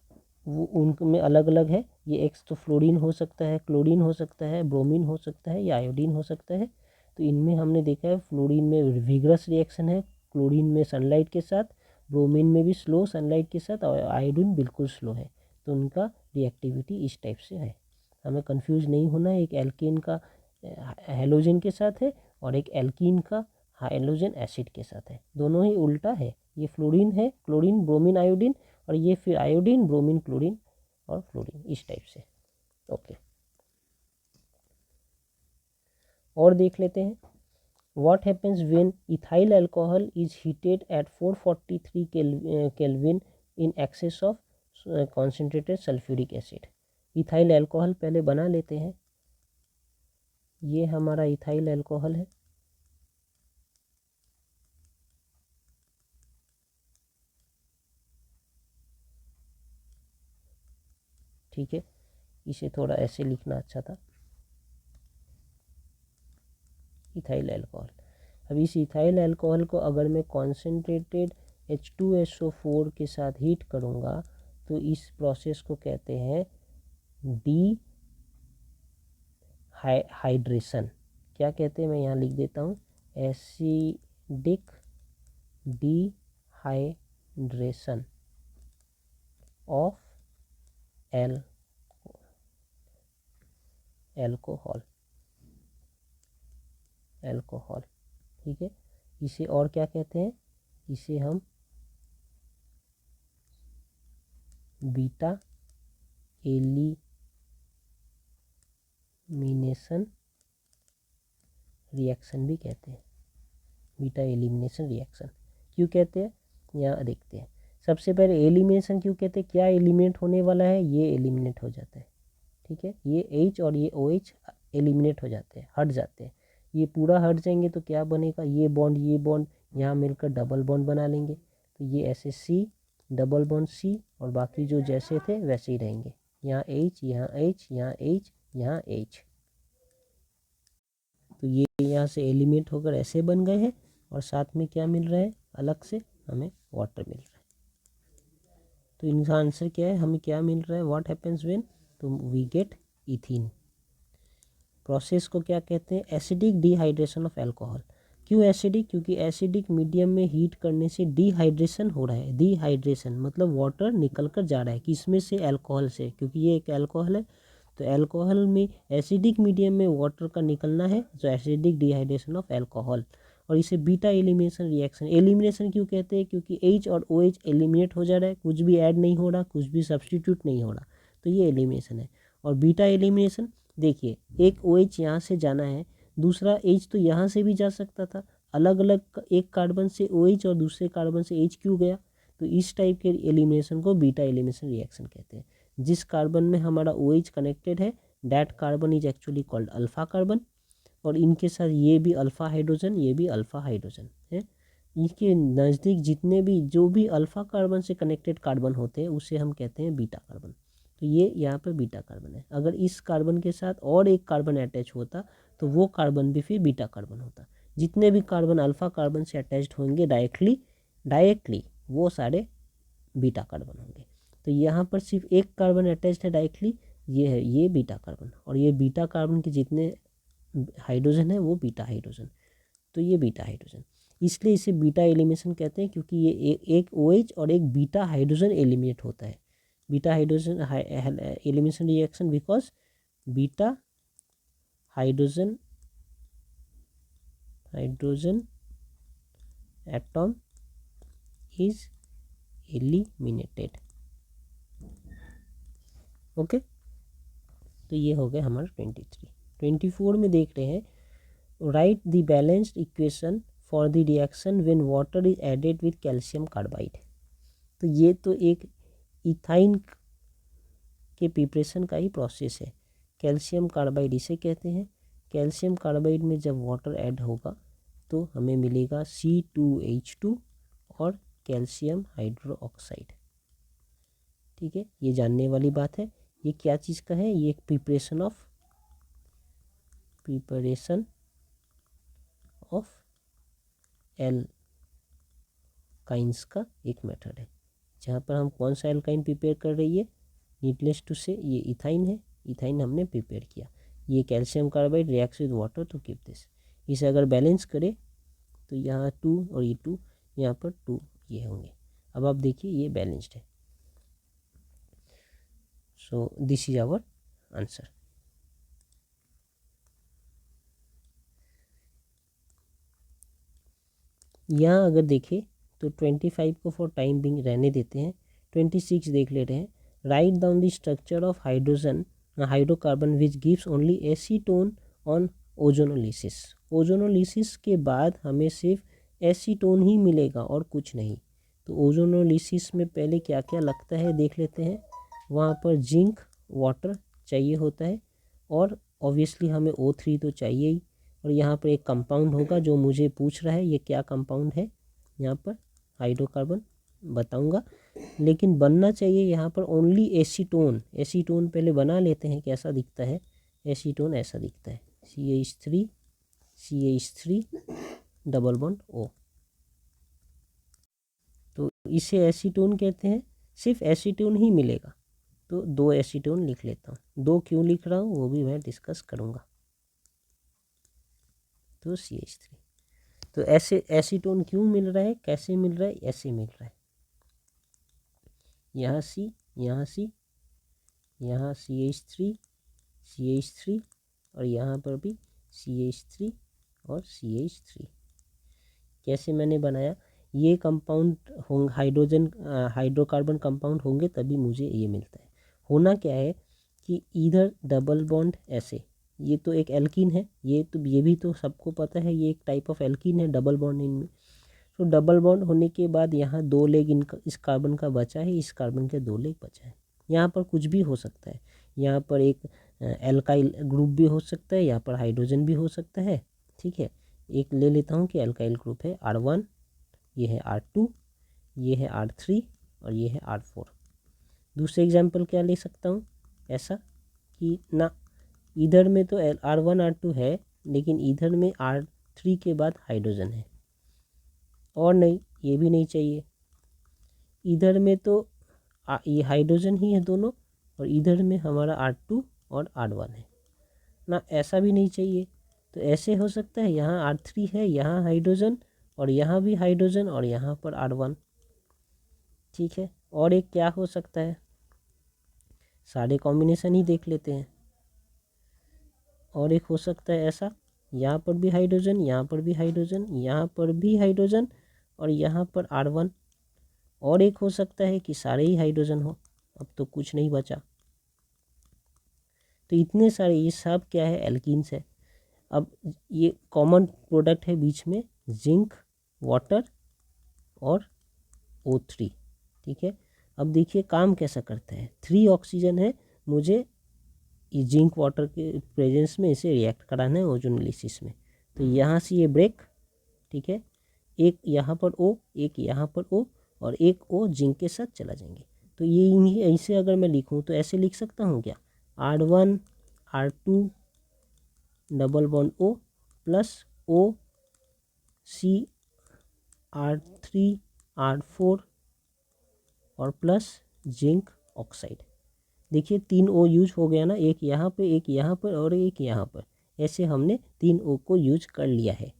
A: वो उनमें अलग अलग है। ये X तो फ्लोरीन हो सकता है, क्लोरीन हो सकता है, ब्रोमीन हो सकता है या आयोडीन हो सकता है। तो इनमें हमने देखा है फ्लोरीन में विगरस रिएक्शन है, क्लोरीन में सनलाइट के साथ, ब्रोमीन में भी स्लो सनलाइट के साथ, और आयोडीन बिल्कुल स्लो है। तो उनका रिएक्टिविटी इस टाइप से है। हमें कंफ्यूज नहीं होना है, एक एल्केन का हेलोजन के साथ है और एक एल्कीन का हाइड्रोजन एसिड के साथ है, दोनों ही उल्टा है। ये फ्लोरीन है, क्लोरीन, ब्रोमीन, आयोडीन, और ये फिर आयोडीन, ब्रोमीन, क्लोरीन और फ्लोरीन, इस टाइप से। ओके, और देख लेते हैं। What happens when ethyl alcohol is heated at 443 kelvin in excess of concentrated sulphuric acid. Ethyl alcohol पहले बना लेते हैं। ये हमारा इथाइल अल्कोहल है, ठीक है। इसे थोड़ा ऐसे लिखना अच्छा था, इथाइल अल्कोहल। अब इस इथाइल अल्कोहल को अगर मैं कॉन्सेंट्रेटेड H2SO4 के साथ हीट करूँगा तो इस प्रोसेस को कहते हैं डी हाइड्रेशन। क्या कहते हैं, मैं यहाँ लिख देता हूँ, एसिडिक डिहाइड्रेशन ऑफ एल्कोहल, ठीक है। इसे और क्या कहते हैं, इसे हम बीटा एलिमिनेशन रिएक्शन भी कहते हैं। बीटा एलिमिनेशन रिएक्शन क्यों कहते हैं, यहाँ देखते हैं। सबसे पहले एलिमिनेशन क्यों कहते हैं, क्या एलिमिनेट होने वाला है, ये एलिमिनेट हो जाता है, ठीक है। ये H और ये OH एलिमिनेट हो जाते हैं, हट जाते हैं। ये पूरा हट जाएंगे तो क्या बनेगा, ये बॉन्ड यहाँ मिलकर डबल बॉन्ड बना लेंगे, तो ये ऐसे C, डबल बॉन्ड C, और बाकी जो जैसे थे वैसे ही रहेंगे। यहाँ H, यहाँ H, यहाँ H, यहाँ H, तो ये यहाँ से एलिमिनेट होकर ऐसे बन गए हैं। और साथ में क्या मिल रहा है, अलग से हमें वाटर मिल रहा है। तो इनका आंसर क्या है, हमें क्या मिल रहा है, व्हाट हैपेंस व्हेन, तो वी गेट इथीन। प्रोसेस को क्या कहते हैं, एसिडिक डिहाइड्रेशन ऑफ अल्कोहल। क्यों एसिडिक, क्योंकि एसिडिक मीडियम में हीट करने से डिहाइड्रेशन हो रहा है। डिहाइड्रेशन मतलब वाटर निकल कर जा रहा है, किसमें से, अल्कोहल से, क्योंकि ये एक अल्कोहल है। तो अल्कोहल में एसिडिक मीडियम में वाटर का निकलना है, तो एसिडिक डिहाइड्रेशन ऑफ अल्कोहल। और इसे बीटा एलिमिनेशन रिएक्शन, एलिमिनेशन क्यों कहते हैं, क्योंकि H और OH एलिमिनेट हो जा रहा है, कुछ भी ऐड नहीं हो रहा, कुछ भी सब्सटीट्यूट नहीं हो रहा, तो ये एलिमिनेशन है। और बीटा एलिमिनेशन, देखिए एक OH यहाँ से जाना है, दूसरा H तो यहाँ से भी जा सकता था, अलग अलग एक कार्बन से OH और दूसरे कार्बन से H क्यों गया, तो इस टाइप के एलिमिनेशन को बीटा एलिमिनेशन रिएक्शन कहते हैं। जिस कार्बन में हमारा OH कनेक्टेड है, that carbon is actually called alpha carbon, और इनके साथ ये भी अल्फा हाइड्रोजन, ये भी अल्फा हाइड्रोजन है। इनके नज़दीक जितने भी जो भी अल्फा कार्बन से कनेक्टेड कार्बन होते हैं उसे हम कहते हैं बीटा कार्बन। तो ये यहाँ पर बीटा कार्बन है। अगर इस कार्बन के साथ और एक कार्बन अटैच होता तो वो कार्बन भी फिर बीटा कार्बन होता। जितने भी कार्बन अल्फा कार्बन से अटैच्ड होंगे डायरेक्टली वो सारे बीटा कार्बन होंगे। तो यहाँ पर सिर्फ एक कार्बन अटैच्ड है डायरेक्टली, ये है, ये बीटा कार्बन, और ये बीटा कार्बन के जितने हाइड्रोजन है वो बीटा हाइड्रोजन, तो ये बीटा हाइड्रोजन, इसलिए इसे बीटा एलिमिनेशन कहते हैं, क्योंकि ये एक OH और एक बीटा हाइड्रोजन एलिमिनेट होता है। Beta hydrogen elimination reaction, because beta hydrogen atom is eliminated. Okay, तो ये हो गया हमारा 23। 24 में देख रहे हैं, write the balanced equation for the reaction when water is added with calcium carbide. तो ये तो एक इथाइन के प्रिपरेशन का ही प्रोसेस है। कैल्शियम कार्बाइड इसे कहते हैं। कैल्शियम कार्बाइड में जब वाटर ऐड होगा तो हमें मिलेगा C2H2 और कैल्शियम हाइड्रोक्साइड, ठीक है। ये जानने वाली बात है। ये क्या चीज़ का है, ये एक प्रिपरेशन ऑफ एल्काइंस का एक मेथड है, जहाँ पर हम कौन सा एल्काइन प्रिपेयर कर रही है, नीडलेस टू से ये इथाइन है। इथाइन हमने प्रिपेयर किया, ये calcium carbide reacts with water to give this. इसे अगर बैलेंस करें तो यहाँ 2 और ये 2, यहाँ पर 2 ये होंगे। अब आप देखिए ये बैलेंस्ड है, so this is our answer. यहाँ अगर देखें तो 25 को फॉर टाइम बिंग रहने देते हैं। 26 देख लेते हैं। Write down the structure of hydrocarbon which gives only acetone on ozonolysis. Ozonolysis के बाद हमें सिर्फ एसीटोन ही मिलेगा और कुछ नहीं। तो ओजोनोलिसिस में पहले क्या क्या लगता है देख लेते हैं। वहाँ पर जिंक वाटर चाहिए होता है और ऑब्वियसली हमें O3 तो चाहिए ही। और यहाँ पर एक कंपाउंड होगा जो मुझे पूछ रहा है ये क्या कंपाउंड है, यहाँ पर हाइड्रोकार्बन बताऊंगा, लेकिन बनना चाहिए यहाँ पर ओनली एसीटोन। एसीटोन पहले बना लेते हैं कैसा दिखता है। एसीटोन ऐसा दिखता है, CH3 डबल बॉन्ड O। तो इसे एसीटोन कहते हैं। सिर्फ एसीटोन ही मिलेगा, तो 2 एसीटोन लिख लेता हूँ। 2 क्यों लिख रहा हूँ वो भी मैं डिस्कस करूँगा। तो CH3, तो ऐसे एसीटोन क्यों मिल रहा है, कैसे मिल रहा है, ऐसे मिल रहा है। यहाँ C, यहाँ C, यहाँ CH3 और यहाँ पर भी CH3 और CH3। कैसे मैंने बनाया, ये कंपाउंड होंगे हाइड्रोकार्बन कंपाउंड होंगे तभी मुझे ये मिलता है। होना क्या है कि इधर डबल बॉन्ड ऐसे, ये तो एक एल्कीन है, ये भी तो सबको पता है ये एक टाइप ऑफ एल्कीन है, डबल बॉन्ड इनमें। तो डबल बॉन्ड होने के बाद यहाँ 2 लेग इनका इस कार्बन का बचा है, इस कार्बन के 2 लेग बचा है। यहाँ पर कुछ भी हो सकता है, यहाँ पर एक एल्काइल ग्रुप भी हो सकता है, यहाँ पर हाइड्रोजन भी हो सकता है। ठीक है, एक ले लेता हूँ कि एल्काइल ग्रुप है R1, ये है R2, ये है R3 और ये है R4। दूसरे एग्जाम्पल क्या ले सकता हूँ, ऐसा कि ना इधर में तो R1 R2 है लेकिन इधर में R3 के बाद हाइड्रोजन है, और नहीं ये भी नहीं चाहिए। इधर में तो ये हाइड्रोजन ही है दोनों, और इधर में हमारा R2 और R1 है ना, ऐसा भी नहीं चाहिए। तो ऐसे हो सकता है यहाँ R3 है, यहाँ हाइड्रोजन और यहाँ भी हाइड्रोजन और यहाँ पर R1। ठीक है, और एक क्या हो सकता है, सारे कॉम्बिनेशन ही देख लेते हैं। और एक हो सकता है ऐसा, यहाँ पर भी हाइड्रोजन, यहाँ पर भी हाइड्रोजन, यहाँ पर भी हाइड्रोजन और यहाँ पर R1। और एक हो सकता है कि सारे ही हाइड्रोजन हो, अब तो कुछ नहीं बचा। तो इतने सारे, ये सब क्या है, एल्कीन्स है। अब ये कॉमन प्रोडक्ट है बीच में, जिंक वाटर और O3। ठीक है, अब देखिए काम कैसा करता है। 3 ऑक्सीजन है, मुझे ये जिंक वाटर के प्रेजेंस में इसे रिएक्ट कराना है ओजोनोलिसिस में। तो यहाँ से ये ब्रेक, ठीक है, एक यहाँ पर O, एक यहाँ पर O और एक O जिंक के साथ चला जाएंगे। तो ये ऐसे अगर मैं लिखूँ तो ऐसे लिख सकता हूँ क्या, R1 R2 double bond O plus O C R3 R4 और प्लस जिंक ऑक्साइड। देखिए 3 O यूज हो गया ना, एक यहाँ पे, एक यहाँ पर और एक यहाँ पर। ऐसे हमने 3 O को यूज कर लिया है।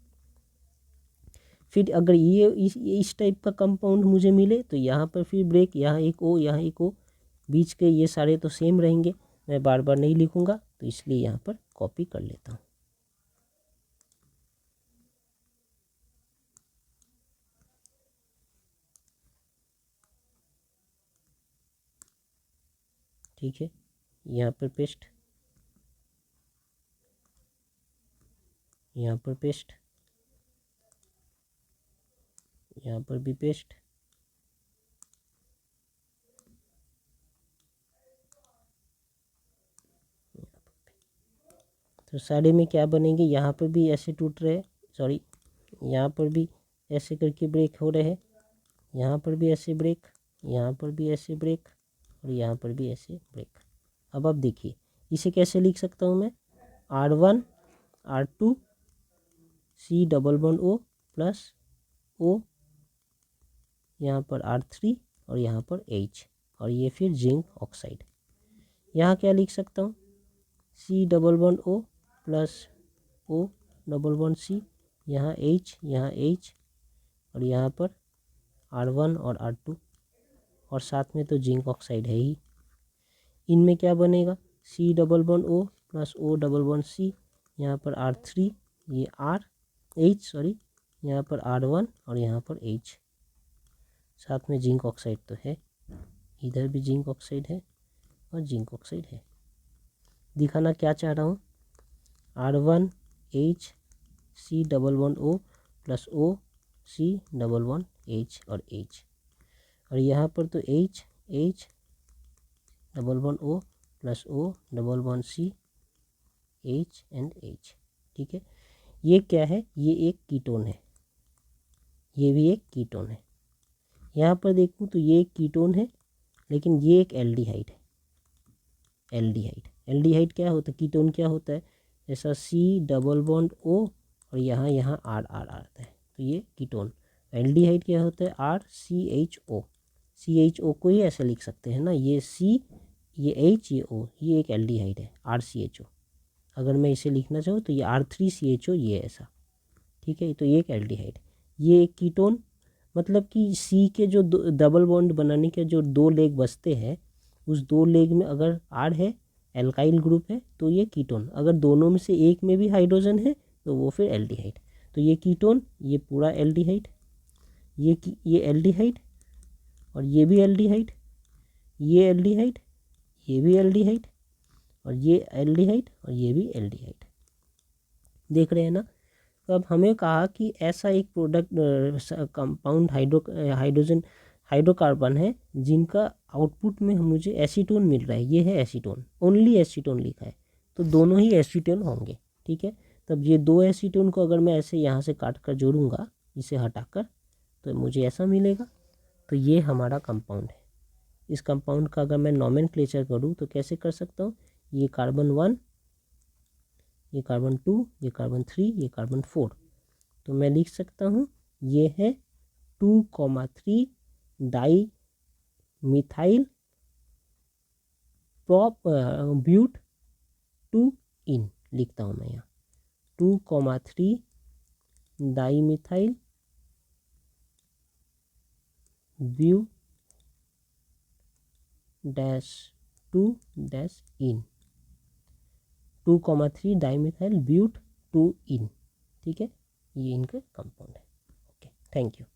A: फिर अगर ये इस टाइप का कंपाउंड मुझे मिले तो यहाँ पर फिर ब्रेक, यहाँ एक O, यहाँ एक O, बीच के ये सारे तो सेम रहेंगे, मैं बार बार नहीं लिखूँगा तो इसलिए यहाँ पर कॉपी कर लेता हूँ। ठीक है, यहाँ पर पेस्ट, यहाँ पर पेस्ट, यहाँ पर भी पेस्ट। तो सारे में क्या बनेंगे, यहाँ पर भी ऐसे टूट रहे, सॉरी यहाँ पर भी ऐसे करके ब्रेक हो रहे हैं, यहाँ पर भी ऐसे ब्रेक, यहाँ पर भी ऐसे ब्रेक और यहाँ पर भी ऐसे ब्रेक। अब देखिए इसे कैसे लिख सकता हूँ मैं, R1 R2 C double bond O plus O, यहाँ पर R3 और यहाँ पर H और ये फिर जिंक ऑक्साइड। यहाँ क्या लिख सकता हूँ, C double bond O plus O double bond C, यहाँ H और यहाँ पर R1 और R2 और साथ में तो जिंक ऑक्साइड है ही। इनमें क्या बनेगा, C double bond O plus O double bond C, यहाँ पर R3, ये H सॉरी, यहाँ पर R1 और यहाँ पर H, साथ में जिंक ऑक्साइड तो है। इधर भी जिंक ऑक्साइड है और जिंक ऑक्साइड है। दिखाना क्या चाह रहा हूँ, R1H C double bond O plus O C double bond H और H, और यहाँ पर तो H double bond O plus O double bond C H and H। ठीक है, ये क्या है, ये एक कीटोन है, ये भी एक कीटोन है। यहाँ पर देखूँ तो ये एक कीटोन है, लेकिन ये एक एल्डिहाइड है। एल्डिहाइड क्या होता है, कीटोन क्या होता है, जैसा C डबल बॉन्ड O और यहाँ R आता है, तो ये कीटोन। एल्डिहाइड क्या होता है, RCHO। CHO को ही ऐसे लिख सकते हैं ना, ये C ये H ये O, ये एक एल्डिहाइड है RCHO। अगर मैं इसे लिखना चाहूँ तो ये R3CHO, ये ऐसा। ठीक है, तो ये एक एल्डिहाइड, ये एक कीटोन। मतलब कि C के जो डबल बॉन्ड बनाने के जो 2 लेग बचते हैं, उस 2 लेग में अगर R है, एल्काइल ग्रुप है, तो ये कीटोन। अगर दोनों में से एक में भी हाइड्रोजन है तो वो फिर एल्डिहाइड। तो ये कीटोन, ये पूरा एल्डिहाइड, ये एल्डिहाइड, और ये भी एल्डिहाइड, ये एल्डिहाइड, ये भी एल्डिहाइड, और ये एल्डिहाइड, और ये भी एल्डिहाइड। देख रहे हैं ना। तो अब हमें कहा कि ऐसा एक प्रोडक्ट कंपाउंड हाइड्रोजन हाइड्रोकार्बन है जिनका आउटपुट में मुझे एसीटोन मिल रहा है, ये है एसीटोन, ओनली एसीटोन लिखा है, तो दोनों ही एसीटोन होंगे। ठीक है, तब ये 2 एसीटोन को अगर मैं ऐसे यहाँ से काट कर जोड़ूंगा, इसे हटाकर, तो मुझे ऐसा मिलेगा। तो ये हमारा कंपाउंड है। इस कंपाउंड का अगर मैं नॉमेनक्लेचर करूँ तो कैसे कर सकता हूँ, ये कार्बन 1, ये कार्बन 2, ये कार्बन 3, ये कार्बन 4, तो मैं लिख सकता हूँ ये है 2,3 डाई मिथाइल ब्यूट 2 इन लिखता हूँ मैं यहाँ 2,3 डाई मिथाइल ब्यू dash 2 dash yne 2,3 dimethyl but 2 yne. ठीक है, ये इनका कंपाउंड है। Okay, thank you.